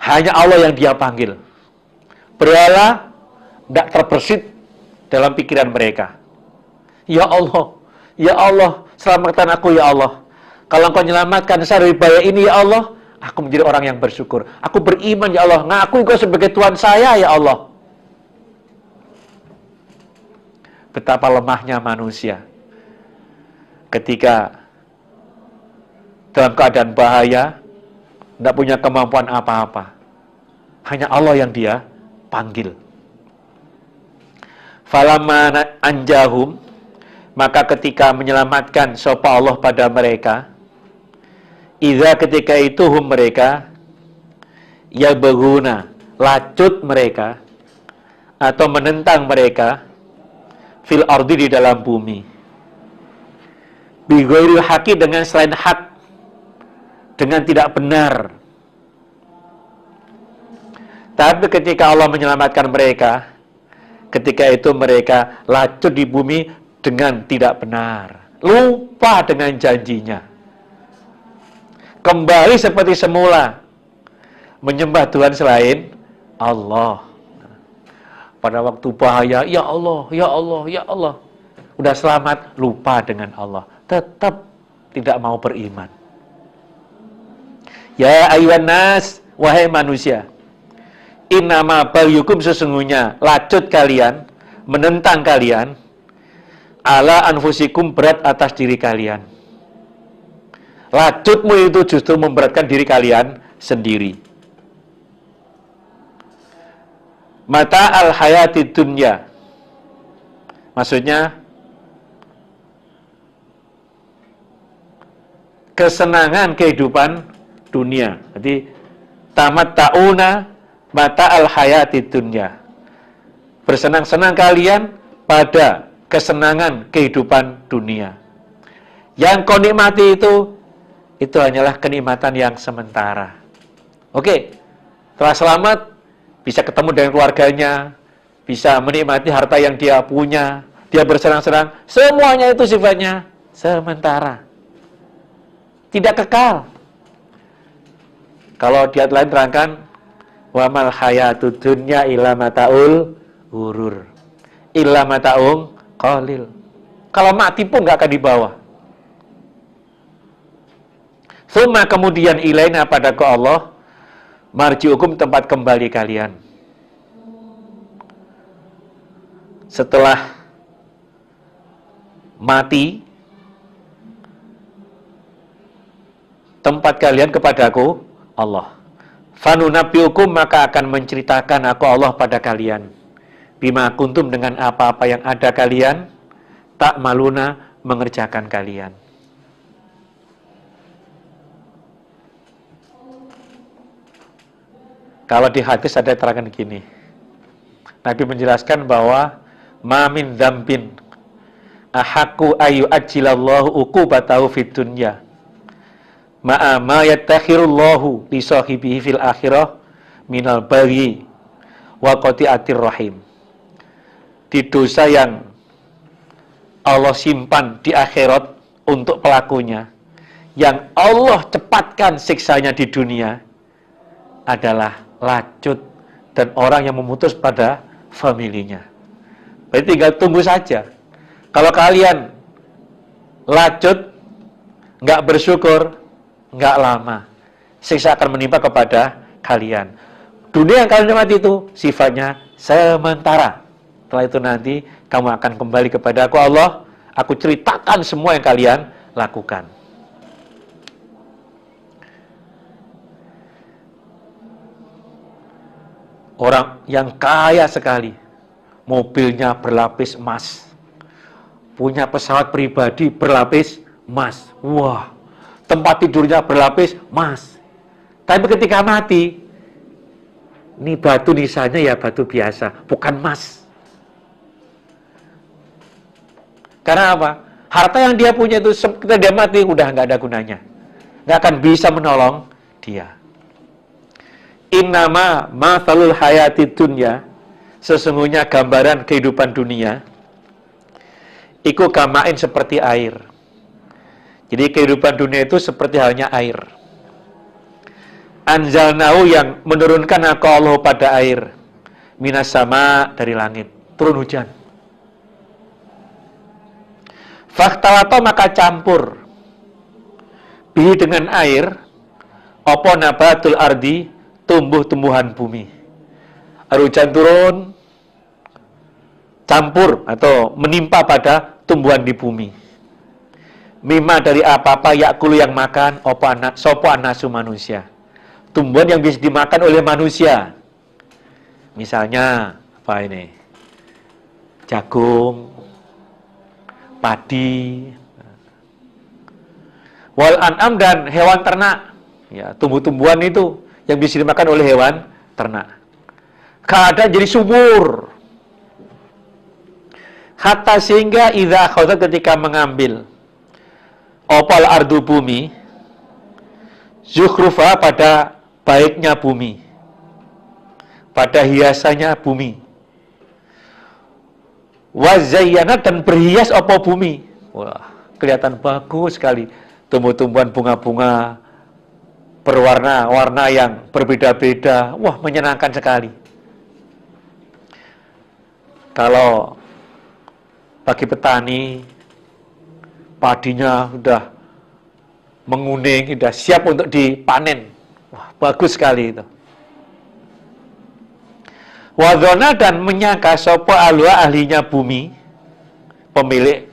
Hanya Allah yang dia panggil. Berhala tidak terbersit dalam pikiran mereka. Ya Allah, selamatkan aku ya Allah. Kalau Engkau menyelamatkan saya dari bahaya ini ya Allah, aku menjadi orang yang bersyukur. Aku beriman ya Allah, ngaku Engkau sebagai Tuhan saya ya Allah. Betapa lemahnya manusia ketika dalam keadaan bahaya, tidak punya kemampuan apa-apa. Hanya Allah yang dia panggil. Falamma anjahum, maka ketika menyelamatkan sapa Allah pada mereka, idza ketika itu hum mereka ya berguna lacut mereka atau menentang mereka fil ardi di dalam bumi bi ghairil haqi dengan selain hak, dengan tidak benar. Tapi ketika Allah menyelamatkan mereka, ketika itu mereka lacut di bumi dengan tidak benar, lupa dengan janjinya, kembali seperti semula menyembah Tuhan selain Allah. Pada waktu bahaya, ya Allah, ya Allah, ya Allah, udah selamat, lupa dengan Allah, tetap tidak mau beriman. Ya ayyuhan nas, wahai manusia, innama bagyukum sesungguhnya lacut kalian, menentang kalian, ala anfusikum berat atas diri kalian. Lacutmu itu justru memberatkan diri kalian sendiri. Mata al-hayati dunya, maksudnya kesenangan kehidupan dunia. Jadi tamat ta'una mata al-hayati dunya, bersenang-senang kalian pada kesenangan kehidupan dunia. Yang kau nikmati itu hanyalah kenikmatan yang sementara. Oke, setelah selamat, bisa ketemu dengan keluarganya, bisa menikmati harta yang dia punya, dia berserang-serang, semuanya itu sifatnya sementara. Tidak kekal. Kalau di ayat lain terangkan, wa mal hayatud dunya illa mataul ghurur. Illa mataung qalil. Kalau mati pun nggak akan dibawa. Suma kemudian ilaina pada Allah, marji'ukum tempat kembali kalian. Setelah mati, tempat kalian kepadaku Allah. Fanunabbiukum maka akan menceritakan aku Allah pada kalian. Bima kuntum dengan apa-apa yang ada kalian, tak maluna mengerjakan kalian. Kalau di hadis ada terangkan gini. Nabi menjelaskan bahwa ma min dzambin ahaqqu ayu ajjilallahu uqubatahu fid dunya ma'a ma yattakhirullahu li sahibihi fil akhirah minal baghi wa qati'atir rahim. Di dosa yang Allah simpan di akhirat untuk pelakunya, yang Allah cepatkan siksanya di dunia adalah lacut dan orang yang memutus pada familinya. Berarti tinggal tunggu saja. Kalau kalian lacut, nggak bersyukur, nggak lama siksa akan menimpa kepada kalian. Dunia yang kalian nikmati itu sifatnya sementara. Setelah itu nanti kamu akan kembali kepada aku Allah. Aku ceritakan semua yang kalian lakukan. Orang yang kaya sekali, mobilnya berlapis emas, punya pesawat pribadi berlapis emas. Wah, tempat tidurnya berlapis emas. Tapi ketika mati, ini batu nisannya ya batu biasa, bukan emas. Karena apa? Harta yang dia punya itu ketika dia mati udah nggak ada gunanya, nggak akan bisa menolong dia. Innama mathalul hayatid dunya, sesungguhnya gambaran kehidupan dunia iku kamain seperti air. Jadi kehidupan dunia itu seperti halnya air. Anzalnahu yang menurunkan aku Allah pada air, minas sama dari langit, turun hujan. Fakhtalato maka campur bihi dengan air, apa nabatul ardi, tumbuh-tumbuhan bumi. Air hujan turun, campur atau menimpa pada tumbuhan di bumi. Mimma dari apa-apa yakulu yang makan, opo anak, sopo anasu manusia. Tumbuhan yang bisa dimakan oleh manusia. Misalnya, apa ini? Jagung, padi, wal an'am dan hewan ternak. Ya, tumbuh-tumbuhan itu yang bisa dimakan oleh hewan ternak. Keadaan jadi subur. Hatta sehingga idza akhadha ketika mengambil opal ardu bumi, zukhrufa pada baiknya bumi, pada hiasannya bumi, wazayyana dan berhias apa bumi. Wah, kelihatan bagus sekali. Tumbuh-tumbuhan bunga-bunga berwarna-warna yang berbeda-beda. Wah, menyenangkan sekali. Kalau bagi petani, padinya sudah menguning, sudah siap untuk dipanen. Wah, bagus sekali itu. Wadhona dan menyangka sopo alwa ahlinya bumi, pemilik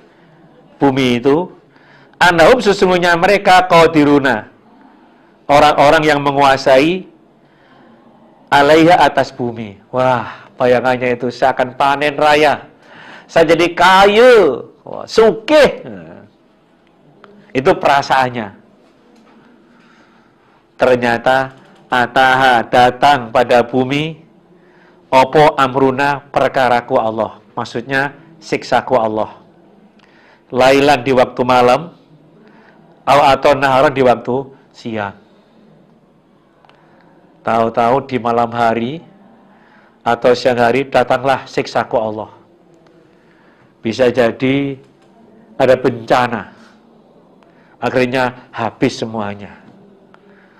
bumi itu, anahum sesungguhnya mereka qadiruna, orang-orang yang menguasai alaiha atas bumi. Wah, bayangannya itu saya akan panen raya, saya jadi kaya, wah, sugih. Itu perasaannya. Ternyata ataha datang pada bumi opo amruna perkaraku Allah. Maksudnya siksaku Allah. Lailan di waktu malam atau naharan di waktu siang. Tahu-tahu di malam hari atau siang hari datanglah siksaku Allah. Bisa jadi ada bencana, akhirnya habis semuanya,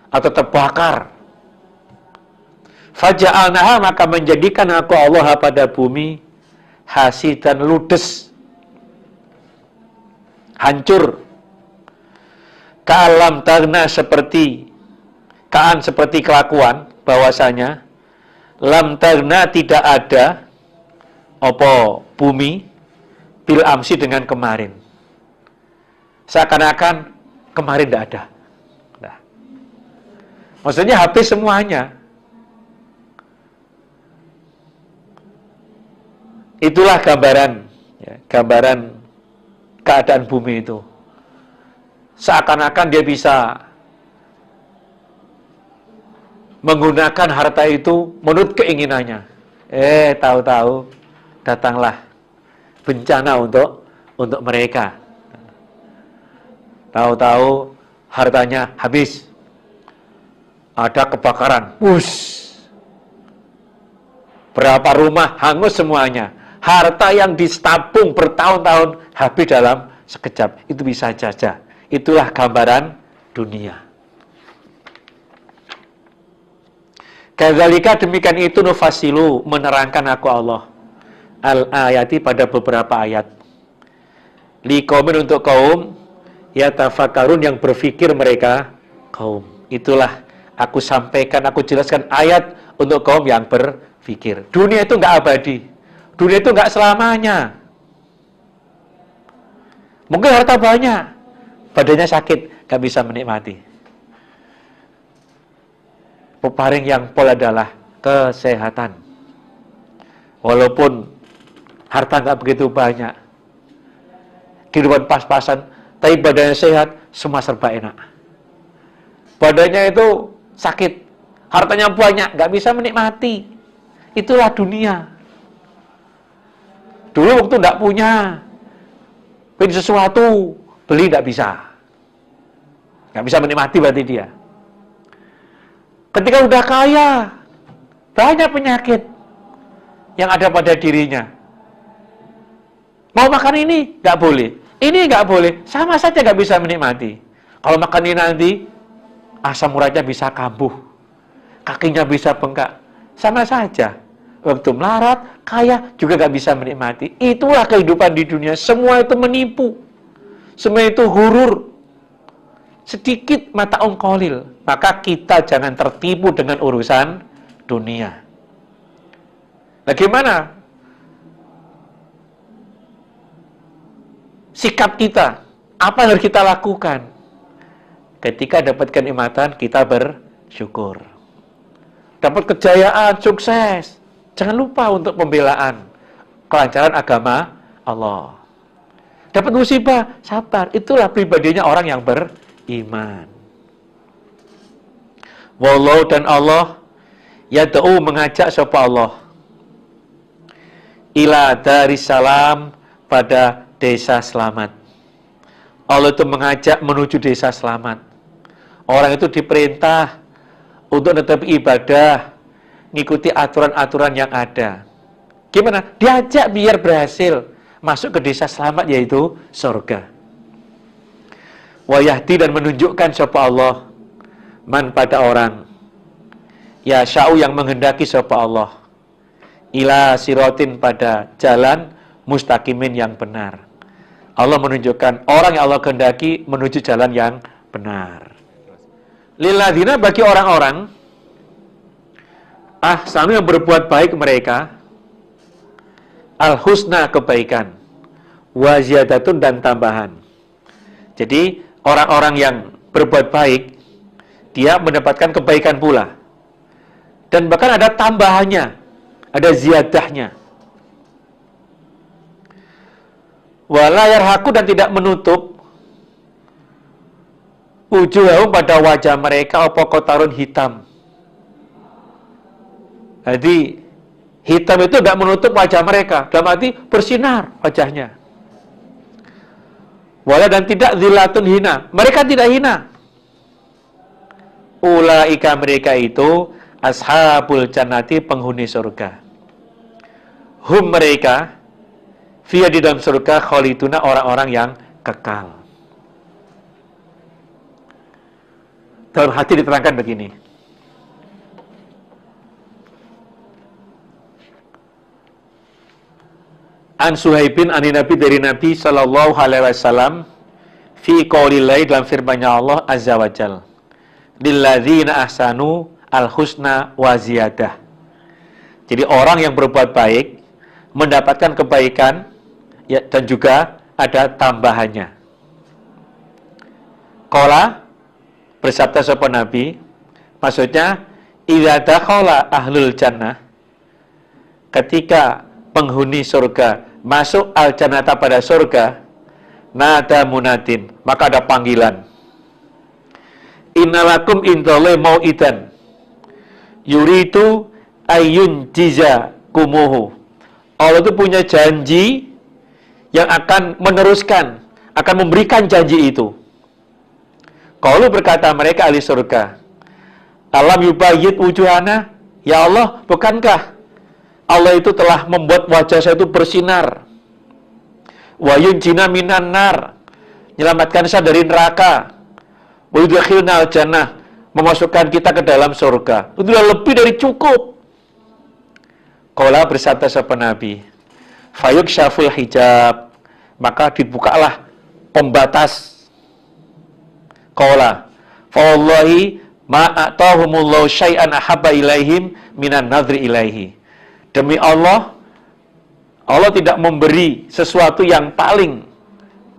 atau terbakar. Faja'alnaha, maka menjadikan aku Allah pada bumi hasidan, ludes, hancur. Ka'alam tagna, seperti kelakuan, bahwasanya lam tagna, tidak ada apa bumi bil amsi, dengan kemarin. Seakan-akan kemarin tidak ada. Nah, maksudnya habis semuanya. Itulah gambaran, ya, gambaran keadaan bumi itu. Seakan-akan dia bisa menggunakan harta itu menurut keinginannya. Tahu-tahu datanglah bencana untuk mereka. Tahu-tahu hartanya habis. Ada kebakaran. Berapa rumah hangus semuanya. Harta yang ditabung bertahun-tahun habis dalam sekejap. Itu bisa saja. Itulah gambaran dunia. Kadzalika, demikian itu, nufasilu, menerangkan aku Allah, al-ayati, pada beberapa ayat. Liqaumin, untuk kaum, yatafakkarun, yang berfikir mereka kaum. Itulah aku sampaikan, aku jelaskan ayat untuk kaum yang berfikir. Dunia itu enggak abadi. Dunia itu enggak selamanya. Mungkin harta banyak, badannya sakit, enggak bisa menikmati. Peparing yang pol adalah kesehatan. Walaupun harta enggak begitu banyak, kehidupan pas-pasan, tapi badannya sehat, semua serba enak. Badannya itu sakit, hartanya banyak, nggak bisa menikmati. Itulah dunia. Dulu waktu nggak punya, beli sesuatu, beli nggak bisa menikmati berarti dia. Ketika udah kaya, banyak penyakit yang ada pada dirinya. Mau makan ini, nggak boleh. Ini nggak boleh, sama saja nggak bisa menikmati. Kalau makan ini nanti, asam uratnya bisa kambuh, kakinya bisa bengkak, sama saja. Waktu melarat, kaya, juga nggak bisa menikmati. Itulah kehidupan di dunia. Semua itu menipu, semua itu hurur. Sedikit mata qalil. Maka kita jangan tertipu dengan urusan dunia. Bagaimana sikap kita? Apa yang harus kita lakukan? Ketika dapat kenikmatan, kita bersyukur. Dapat kejayaan, sukses, jangan lupa untuk pembelaan, kelancaran agama Allah. Dapat musibah, sabar. Itulah pribadinya orang yang beriman. Wallahu, dan Allah, yad'u, mengajak sapa Allah, ila darissalam, pada desa selamat. Allah itu mengajak menuju desa selamat. Orang itu diperintah untuk tetap ibadah, ngikuti aturan-aturan yang ada. Gimana? Diajak biar berhasil masuk ke desa selamat, yaitu surga. Wa yahdi, dan menunjukkan sapa Allah, man, pada orang, ya sya'u, yang menghendaki sapa Allah, ila siratin, pada jalan mustaqimin, yang benar. Allah menunjukkan orang yang Allah kehendaki menuju jalan yang benar. Lilladzina, bagi orang-orang, ahsanu, yang berbuat baik mereka, al-husna, kebaikan, wa ziyadatun, dan tambahan. Jadi orang-orang yang berbuat baik, dia mendapatkan kebaikan pula. Dan bahkan ada tambahannya, ada ziyadahnya. Wala yarhaku, dan tidak menutup wujuhahum, pada wajah mereka, apa qatarun, hitam. Jadi hitam itu tidak menutup wajah mereka, dalam arti bersinar wajahnya. Wala, dan tidak zilatun, hina. Mereka tidak hina. Ulaika, mereka itu ashabul jannati, penghuni surga. Hum, mereka, Fiha di dalam surga khaliduna orang-orang yang kekal. Dalam hati diterangkan begini. An Suhaibin ani Nabi dari Nabi sallallahu alaihi wasallam fi qaulillahi dalam firman-Nya Allah azza wa jalla. Lilladzina ahsanu al-husna wa ziyadah. Jadi orang yang berbuat baik mendapatkan kebaikan ya, dan juga ada tambahannya. Qala bersabda sapa Nabi, maksudnya idza dakhala ahlul jannah, ketika penghuni surga masuk al-jannata pada surga, nada munadin, maka ada panggilan. Innalakum indallahi mau'idan yuridu ayyun jiza kumuhu. Allah itu punya janji yang akan meneruskan, akan memberikan janji itu. Kalau berkata mereka ahli surga, alam yubayyid wujuhana, ya Allah, bukankah Allah itu telah membuat wajah saya itu bersinar. Wa yunjina minan nar, menyelamatkan saya dari neraka. Wa yudkhilna al-jannah, memasukkan kita ke dalam surga. Itu sudah lebih dari cukup. Qala bersabda sapa Nabi, fayukshaful hijab, maka dibukalah pembatas. Qala fa wallahi ma atahumullahu syai'an ahabba ilaihim minan nadri ilaihi. Demi Allah, Allah tidak memberi sesuatu yang paling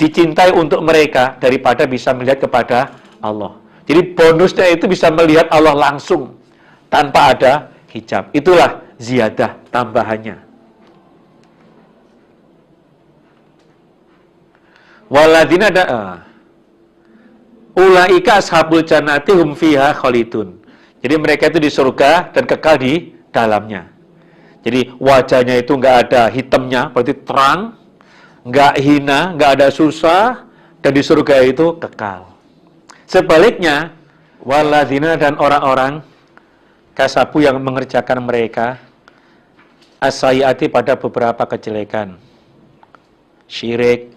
dicintai untuk mereka daripada bisa melihat kepada Allah. Jadi bonusnya itu bisa melihat Allah langsung tanpa ada hijab. Itulah ziyadah, tambahannya. Waladina ulaika ashabul jannati hum fiha khalidun. Jadi mereka itu di surga dan kekal di dalamnya. Jadi wajahnya itu nggak ada hitamnya, berarti terang, nggak hina, nggak ada susah, dan di surga itu kekal. Sebaliknya, waladina dan orang-orang kasabu yang mengerjakan mereka as-sayyiati pada beberapa kejelekan, syirik,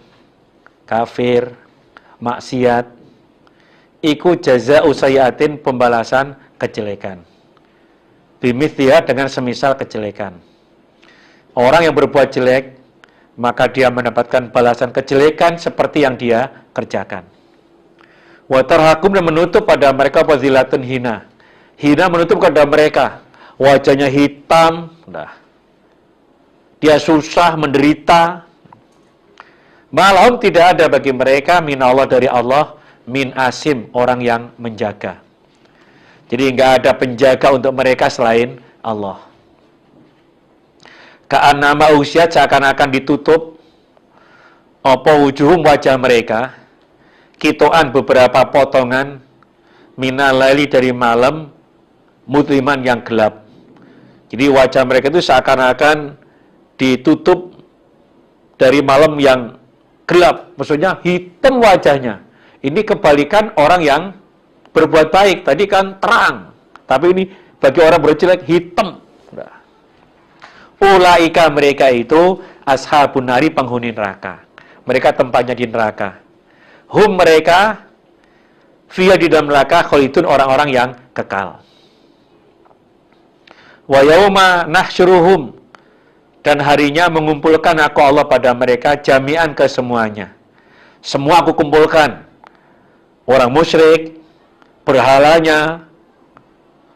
kafir, maksiat, iku jaza'u sayyiatin, pembalasan kejelekan. Bimithliha, dengan semisal kejelekan. Orang yang berbuat jelek, maka dia mendapatkan balasan kejelekan seperti yang dia kerjakan. Wa tarhaqum, dan menutup pada mereka fazilatun hina. Hina menutup pada mereka, wajahnya hitam, dia susah, menderita. Malahum, tidak ada bagi mereka min Allah, dari Allah, min asim, orang yang menjaga. Jadi nggak ada penjaga untuk mereka selain Allah. Ka'annama usyat, seakan-akan ditutup apa wujuhum, wajah mereka, kitoan, beberapa potongan, minalaili, dari malam, mudliman, yang gelap. Jadi wajah mereka itu seakan-akan ditutup dari malam yang gelap, maksudnya hitam wajahnya. Ini kebalikan orang yang berbuat baik. Tadi kan terang, tapi ini bagi orang berjelek hitam. Ulaika, mereka itu ashabun nari, penghuni neraka. Mereka tempatnya di neraka. Hum, mereka fiha, di dalam neraka, khalidun, orang-orang yang kekal. Wa yauma nahsyuruhum, dan harinya mengumpulkan aku Allah pada mereka jami'an, kesemuanya. Semua aku kumpulkan. Orang musyrik, berhalanya,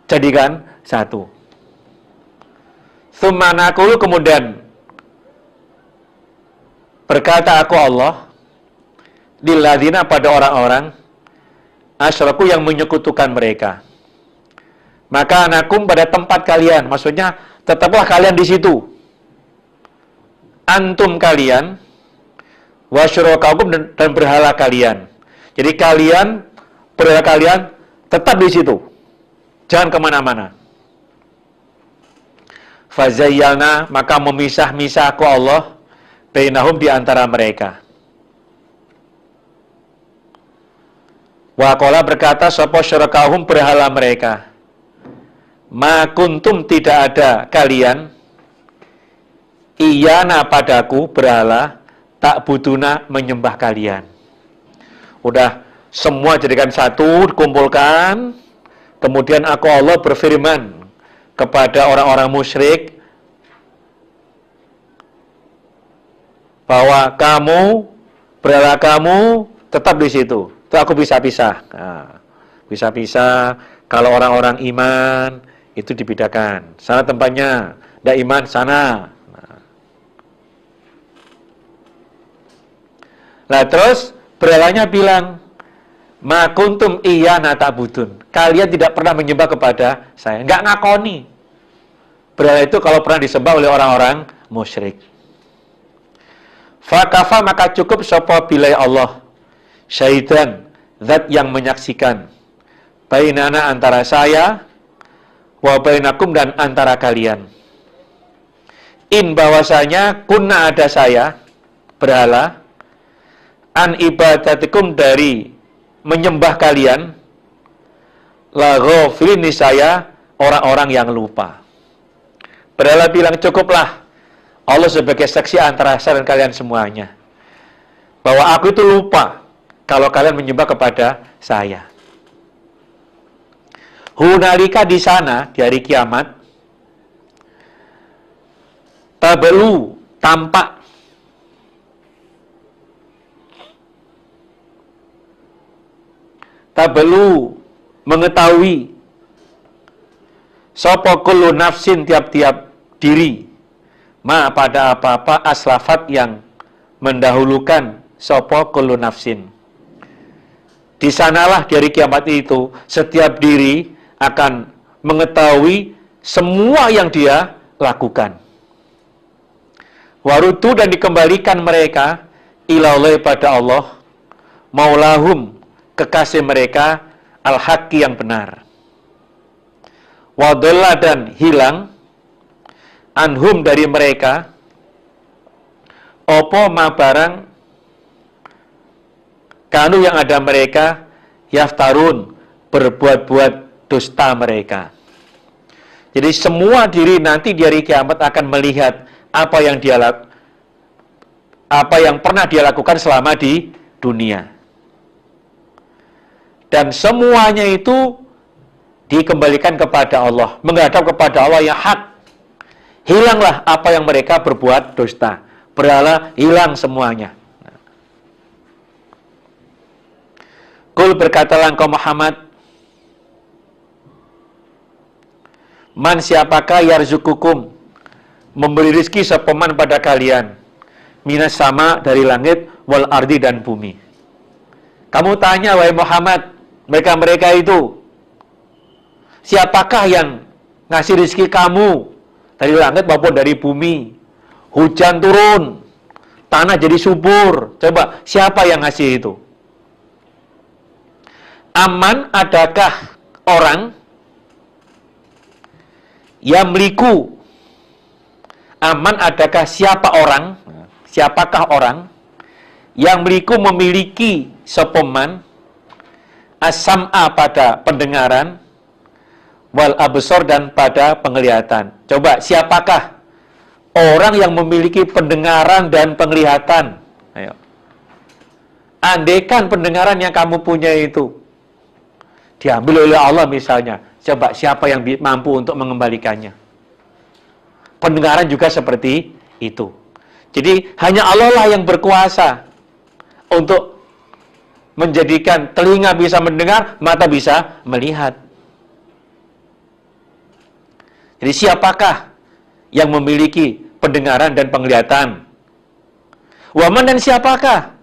jadikan satu. Tsumma naqulu, kemudian berkata aku Allah, lilladzina, pada orang-orang asyraku, yang menyekutukan mereka. Maka anakum, pada tempat kalian, maksudnya tetaplah kalian di situ. Antum, kalian, wasyurakakum, dan berhala kalian. Jadi kalian, berhala kalian tetap di situ, jangan kemana-mana. Fazayyalna, maka memisah-misah aku Allah bainahum, di antara mereka. Wa qala, berkata sapa syurakahum, berhala mereka, ma kuntum, tidak ada kalian, iyana padaku berhala, tak buduna menyembah kalian. Udah semua jadikan satu, dikumpulkan. Kemudian aku Allah berfirman kepada orang-orang musyrik bahwa kamu, berhala kamu tetap di situ. Itu aku pisah-pisah. Nah, pisah-pisah. Kalau orang-orang iman itu dibedakan. Sana tempatnya, tidak iman sana. Nah terus berhalanya bilang, ma kuntum iyana ta'budun. Kalian tidak pernah menyembah kepada saya. Enggak ngakoni. Berhala itu kalau pernah disembah oleh orang-orang musyrik. Fakafa maka cukup sapa bilai Allah. Syahidan, zat yang menyaksikan. Bainana antara saya, wa bainakum dan antara kalian. In bahwasanya kunna ada saya, berhala, an ibadatikum dari menyembah kalian, la ghafilin saya orang-orang yang lupa. Berhala bilang cukuplah Allah sebagai saksi antara saya dan kalian semuanya, bahwa aku itu lupa kalau kalian menyembah kepada saya. Hunalika di sana di hari kiamat, tabelu tampak tabelu mengetahui sapa kullu nafsin tiap-tiap diri ma pada apa-apa aslafat yang mendahulukan sapa kullu nafsin. Di sanalah dari kiamat itu setiap diri akan mengetahui semua yang dia lakukan. Warutu dan dikembalikan mereka ilallah pada Allah, maulahum kekasih mereka, al-haqqi yang benar. Wadalla dan hilang anhum dari mereka opo ma barang kanu yang ada mereka yaftarun berbuat-buat dusta mereka. Jadi semua diri nanti di hari kiamat akan melihat apa yang pernah dia lakukan selama di dunia. Dan semuanya itu dikembalikan kepada Allah, menghadap kepada Allah yang hak. Hilanglah apa yang mereka berbuat dusta. Berhala hilang semuanya. Qul berkatalah engkau Muhammad, man siapakah yarzukukum memberi rizki sepeman pada kalian minas sama dari langit wal ardi dan bumi. Kamu tanya wahai Muhammad, mereka itu siapakah yang ngasih rizki kamu dari langit maupun dari bumi? Hujan turun, tanah jadi subur. Coba siapa yang ngasih itu? Aman adakah orang yang meliku? Aman adakah siapakah orang yang meliku memiliki sepeman as-sam'a pada pendengaran wal absor dan pada penglihatan. Coba siapakah orang yang memiliki pendengaran dan penglihatan? Ayo. Andaikan pendengaran yang kamu punya itu diambil oleh Allah misalnya, coba siapa yang mampu untuk mengembalikannya? Pendengaran juga seperti itu. Jadi hanya Allah lah yang berkuasa untuk menjadikan telinga bisa mendengar, mata bisa melihat. Jadi siapakah yang memiliki pendengaran dan penglihatan? Waman dan siapakah?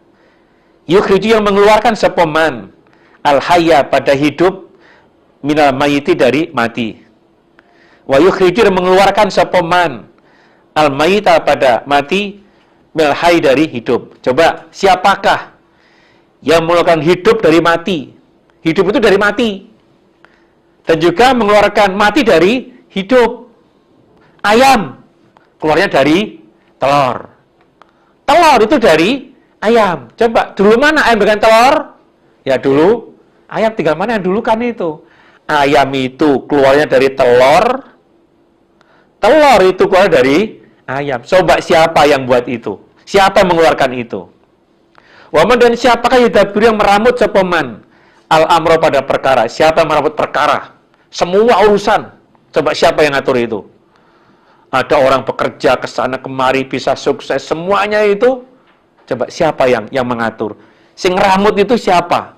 Yukhriju yang mengeluarkan sepeman al-hayya pada hidup minal mayiti dari mati. Wa yukhriju yang mengeluarkan sepeman al-mayita pada mati minal hayy dari hidup. Coba siapakah yang mengeluarkan hidup dari mati? Hidup itu dari mati. Dan juga mengeluarkan mati dari hidup. Ayam keluarnya dari telur. Telur itu dari ayam. Coba dulu mana ayam dengan telur? Ya dulu ayam, tinggal mana yang dulu kan itu. Ayam itu keluarnya dari telur. Telur itu keluar dari ayam. Coba siapa yang buat itu? Siapa yang mengeluarkan itu? Waman dan siapakah yudabiru yang meramut sepeman al-amro pada perkara? Siapa yang meramut perkara? Semua urusan. Coba siapa yang ngatur itu? Ada orang bekerja ke sana kemari bisa sukses. Semuanya itu. Coba siapa yang mengatur? Sing ngeramut itu siapa?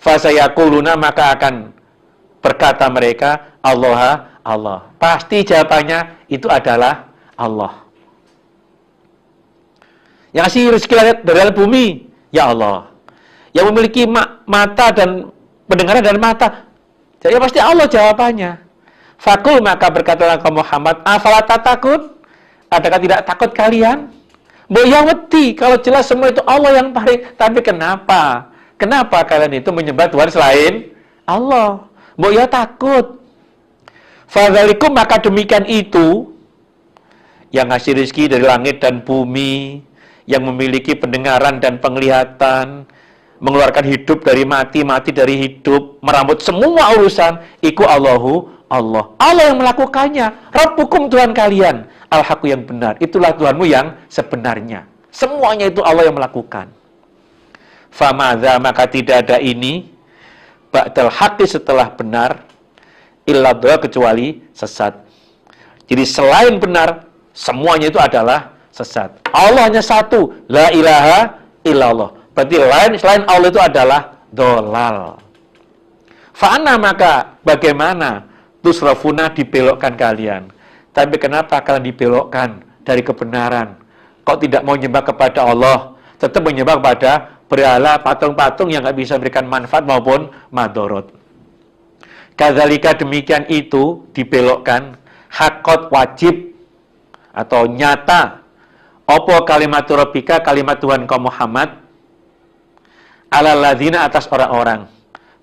Fasayakuluna maka akan berkata mereka Allah. Pasti jawabannya itu adalah Allah. Yang ngasih rezeki dari dalam bumi, ya Allah. Yang memiliki mata dan pendengaran dan mata, ya pasti Allah jawabannya. Fakul maka berkatalah ke Muhammad, afala tatakun? Adakah tidak takut kalian? Ya wedi, kalau jelas semua itu Allah yang paling. Tapi kenapa? Kenapa kalian itu menyembah Tuhan selain Allah? Ya takut. Fadzalikum maka demikian itu yang ngasih rezeki dari langit dan bumi, yang memiliki pendengaran dan penglihatan, mengeluarkan hidup dari mati, mati dari hidup, merambut semua urusan, iku Allahu Allah. Allah yang melakukannya. Rabbukum Tuhan kalian, al-haqqu yang benar. Itulah Tuhanmu yang sebenarnya. Semuanya itu Allah yang melakukan. Famadza maka tidak ada ini ba'dal haqqi setelah benar illa dhalal kecuali sesat. Jadi selain benar semuanya itu adalah sesat. Allah hanya satu, la ilaha illallah. Berarti selain Allah itu adalah dolal. Fa'ana maka bagaimana tusrafuna dibelokkan kalian. Tapi kenapa kalian dibelokkan dari kebenaran? Kok tidak mau menyembah kepada Allah, tetap menyembah kepada berhala, patung-patung yang nggak bisa memberikan manfaat maupun madorot. Kadzalika demikian itu dibelokkan hakot wajib atau nyata opo kalimatur rabbika kalimat Tuhan kau Muhammad ala ladzina atas orang-orang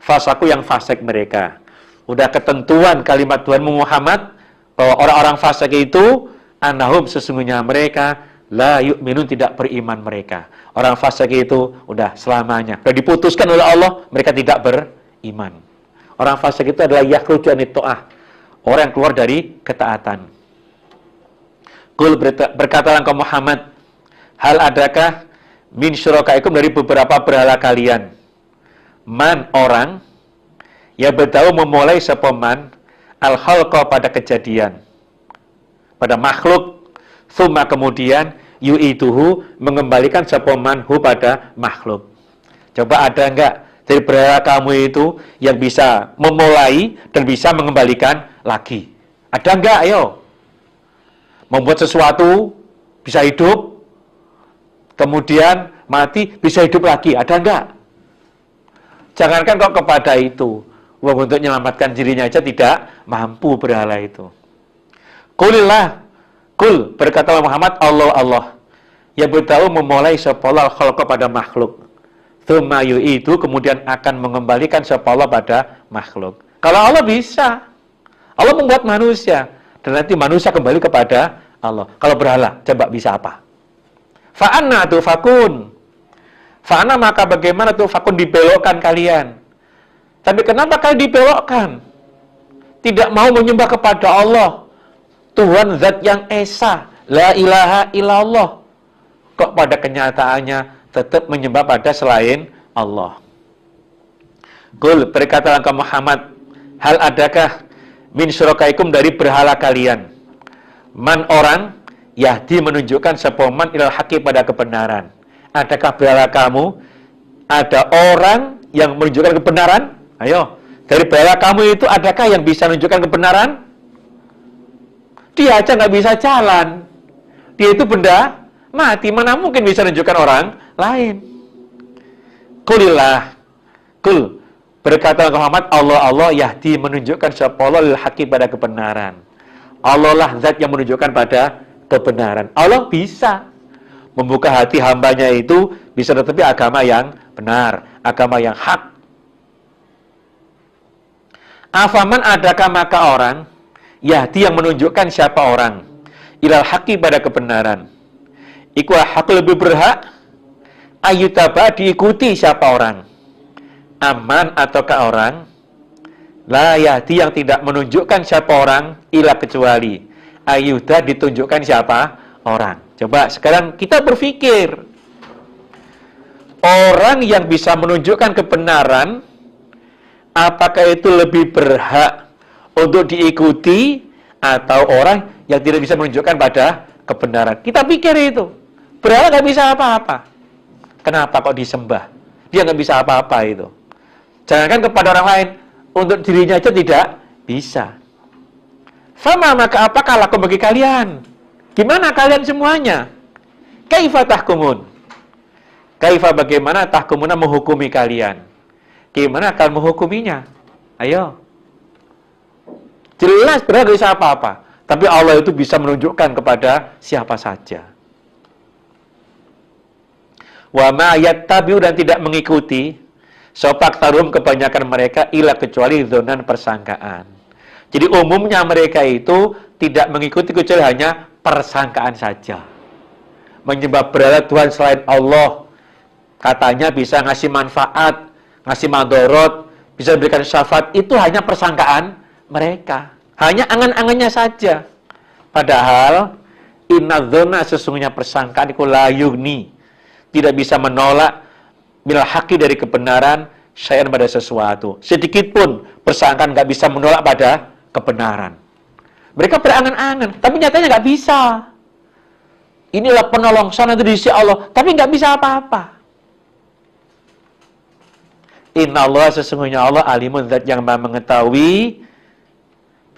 fasaku yang fasik mereka. Udah ketentuan kalimat Tuhan Muhammad bahwa orang-orang fasik itu annahum sesungguhnya mereka la yu'minun tidak beriman mereka. Orang fasik itu udah selamanya. Udah diputuskan oleh Allah mereka tidak beriman. Orang fasik itu adalah yakhruju anit ta'ah. Orang yang keluar dari ketaatan. Qul berkatalah engkau Muhammad, hal adakah min syurakaikum dari beberapa berhala kalian? Man orang ya bertahu memulai sepeman al-khalqa pada kejadian. Pada makhluk, thumma kemudian yu'iduhu mengembalikan sepeman hu pada makhluk. Coba ada enggak dari berhala kamu itu yang bisa memulai dan bisa mengembalikan lagi? Ada enggak? Ayo. Membuat sesuatu bisa hidup, kemudian mati, bisa hidup lagi. Ada enggak? Jangankan kok kepada itu. Untuk menyelamatkan dirinya aja tidak mampu berhala itu. Qulillah. Qul berkatalah Muhammad, Allah. Ya bertahu memulai sepala khalqa pada makhluk. Tsumma yu'idu kemudian akan mengembalikan sepala pada makhluk. Kalau Allah bisa. Allah membuat manusia dan nanti manusia kembali kepada Allah. Kalau berhala, coba bisa apa? Fa'anna tufakun. Fa'anna maka bagaimana tufakun dibelokkan kalian? Tapi kenapa kalian dibelokkan? Tidak mau menyembah kepada Allah, Tuhan zat yang esa, la ilaha illallah. Kok pada kenyataannya tetap menyembah pada selain Allah. Qul berkatalah ke Muhammad, hal adakah min syurakaikum dari berhala kalian? Man orang yahdi menunjukkan sepoman ilal haqi pada kebenaran. Adakah berhala kamu ada orang yang menunjukkan kebenaran? Ayo, dari berhala kamu itu adakah yang bisa menunjukkan kebenaran? Dia aja nggak bisa jalan. Dia itu benda mati, mana mungkin bisa menunjukkan orang lain. Qulillah. Qul berkata Muhammad, Allah yahdi menunjukkan sepala lil haqi pada kebenaran. Allah lah zat yang menunjukkan pada kebenaran. Allah bisa membuka hati hambanya itu bisa tetapi agama yang benar, agama yang hak. Afaman adakah maka orang yahdi yang menunjukkan siapa orang ilal haqi pada kebenaran. Iku hak lebih berhak ayutaba diikuti siapa orang. Aman ataukah orang la yahdi yang tidak menunjukkan siapa orang ila kecuali Ayuda ditunjukkan siapa? Orang. Coba sekarang kita berpikir. Orang yang bisa menunjukkan kebenaran, apakah itu lebih berhak untuk diikuti atau orang yang tidak bisa menunjukkan pada kebenaran? Kita pikir itu. Berhala nggak bisa apa-apa. Kenapa kok disembah? Dia nggak bisa apa-apa itu. Jangankan kepada orang lain, untuk dirinya aja tidak bisa. Fama, maka apakah laku bagi kalian? Gimana kalian semuanya? Kaifa tahkumun? Kaifa, bagaimana tahkumuna menghukumi kalian? Gimana kalian menghukuminya? Ayo. Jelas berarti nggak bisa apa-apa. Tapi Allah itu bisa menunjukkan kepada siapa saja. Wa ma yattabi'u, dan tidak mengikuti sopak tarum kebanyakan mereka ila kecuali dzonan persangkaan. Jadi umumnya mereka itu tidak mengikuti kecuali hanya persangkaan saja. Menyembah berhala Tuhan selain Allah, katanya bisa ngasih manfaat, ngasih madorot, bisa memberikan syafaat, itu hanya persangkaan mereka. Hanya angan-angannya saja. Padahal innadzona, sesungguhnya persangkaan itu la yughni, tidak bisa menolak minal haqqi, dari kebenaran, syai'an, pada sesuatu. Sedikit pun persangkaan nggak bisa menolak pada kebenaran. Mereka berangan-angan, tapi nyatanya nggak bisa. Inilah penolong sana itu di sisi Allah, tapi nggak bisa apa-apa. Innallaha, sesungguhnya Allah alimun, zat yang maha mengetahui,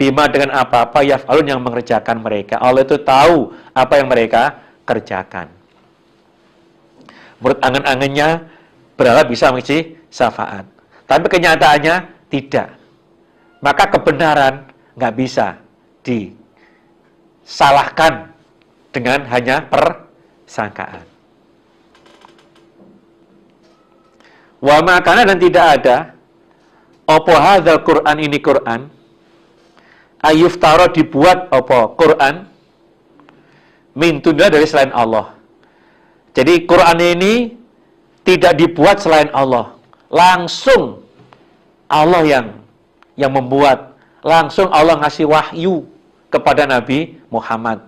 bima, dengan apa-apa yaf'alun, yang mengerjakan mereka. Allah itu tahu apa yang mereka kerjakan. Menurut angan-angannya berhala bisa mengisi syafaat, tapi kenyataannya tidak. Maka kebenaran nggak bisa disalahkan dengan hanya persangkaan. Wa makana, dan tidak ada opo hadzal Quran, ini Quran, ayuftara, dibuat opo Quran, min dunillah, dari selain Allah. Jadi Quran ini tidak dibuat selain Allah. Langsung Allah yang membuat. Langsung Allah ngasih wahyu kepada Nabi Muhammad.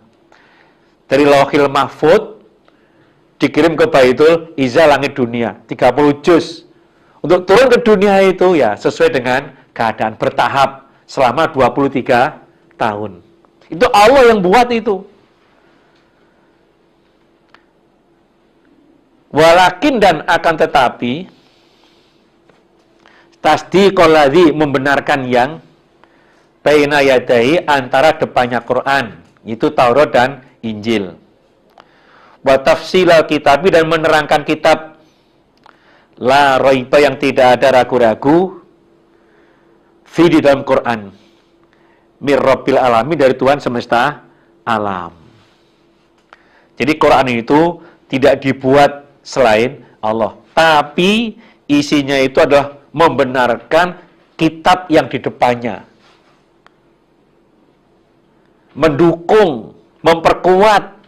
Dari Lauhil Mahfud dikirim ke Baitul Izza, langit dunia, 30 juz. Untuk turun ke dunia itu ya sesuai dengan keadaan, bertahap selama 23 tahun. Itu Allah yang buat itu. Walakin, dan akan tetapi, tasdiqul ladzi, membenarkan yang, baina yadai, antara depannya Quran, itu Taurat dan Injil. Wa tafsilal kitabi, dan menerangkan kitab, la raiba, yang tidak ada ragu-ragu, fi, di dalam Quran, mir rabbil alamin, dari Tuhan semesta alam. Jadi Quran itu tidak dibuat selain Allah, tapi isinya itu adalah membenarkan kitab yang di depannya, mendukung, memperkuat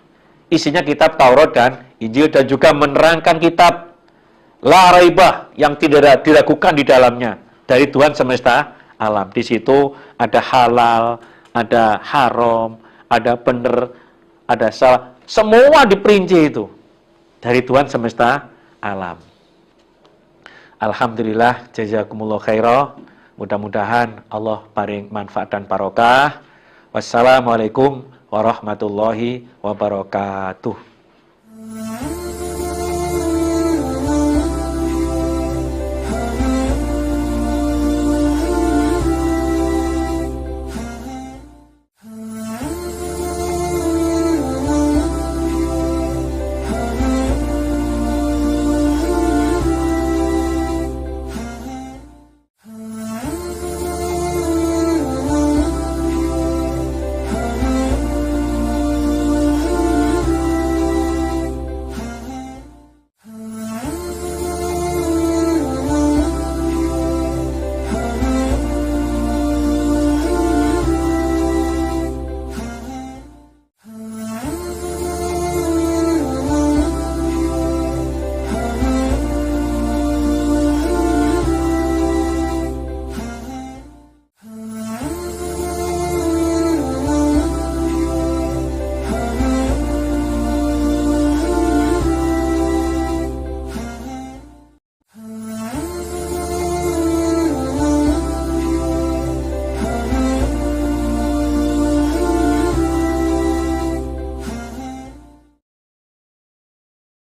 isinya kitab Taurat dan Injil, dan juga menerangkan kitab la raibah, yang tidak diragukan di dalamnya, dari Tuhan semesta alam. Di situ ada halal, ada haram, ada benar, ada salah, semua diperinci itu dari Tuhan semesta alam. Alhamdulillah, jazakumullah khairah. Mudah-mudahan Allah paring manfaat dan barokah. Wassalamualaikum warahmatullahi wabarakatuh.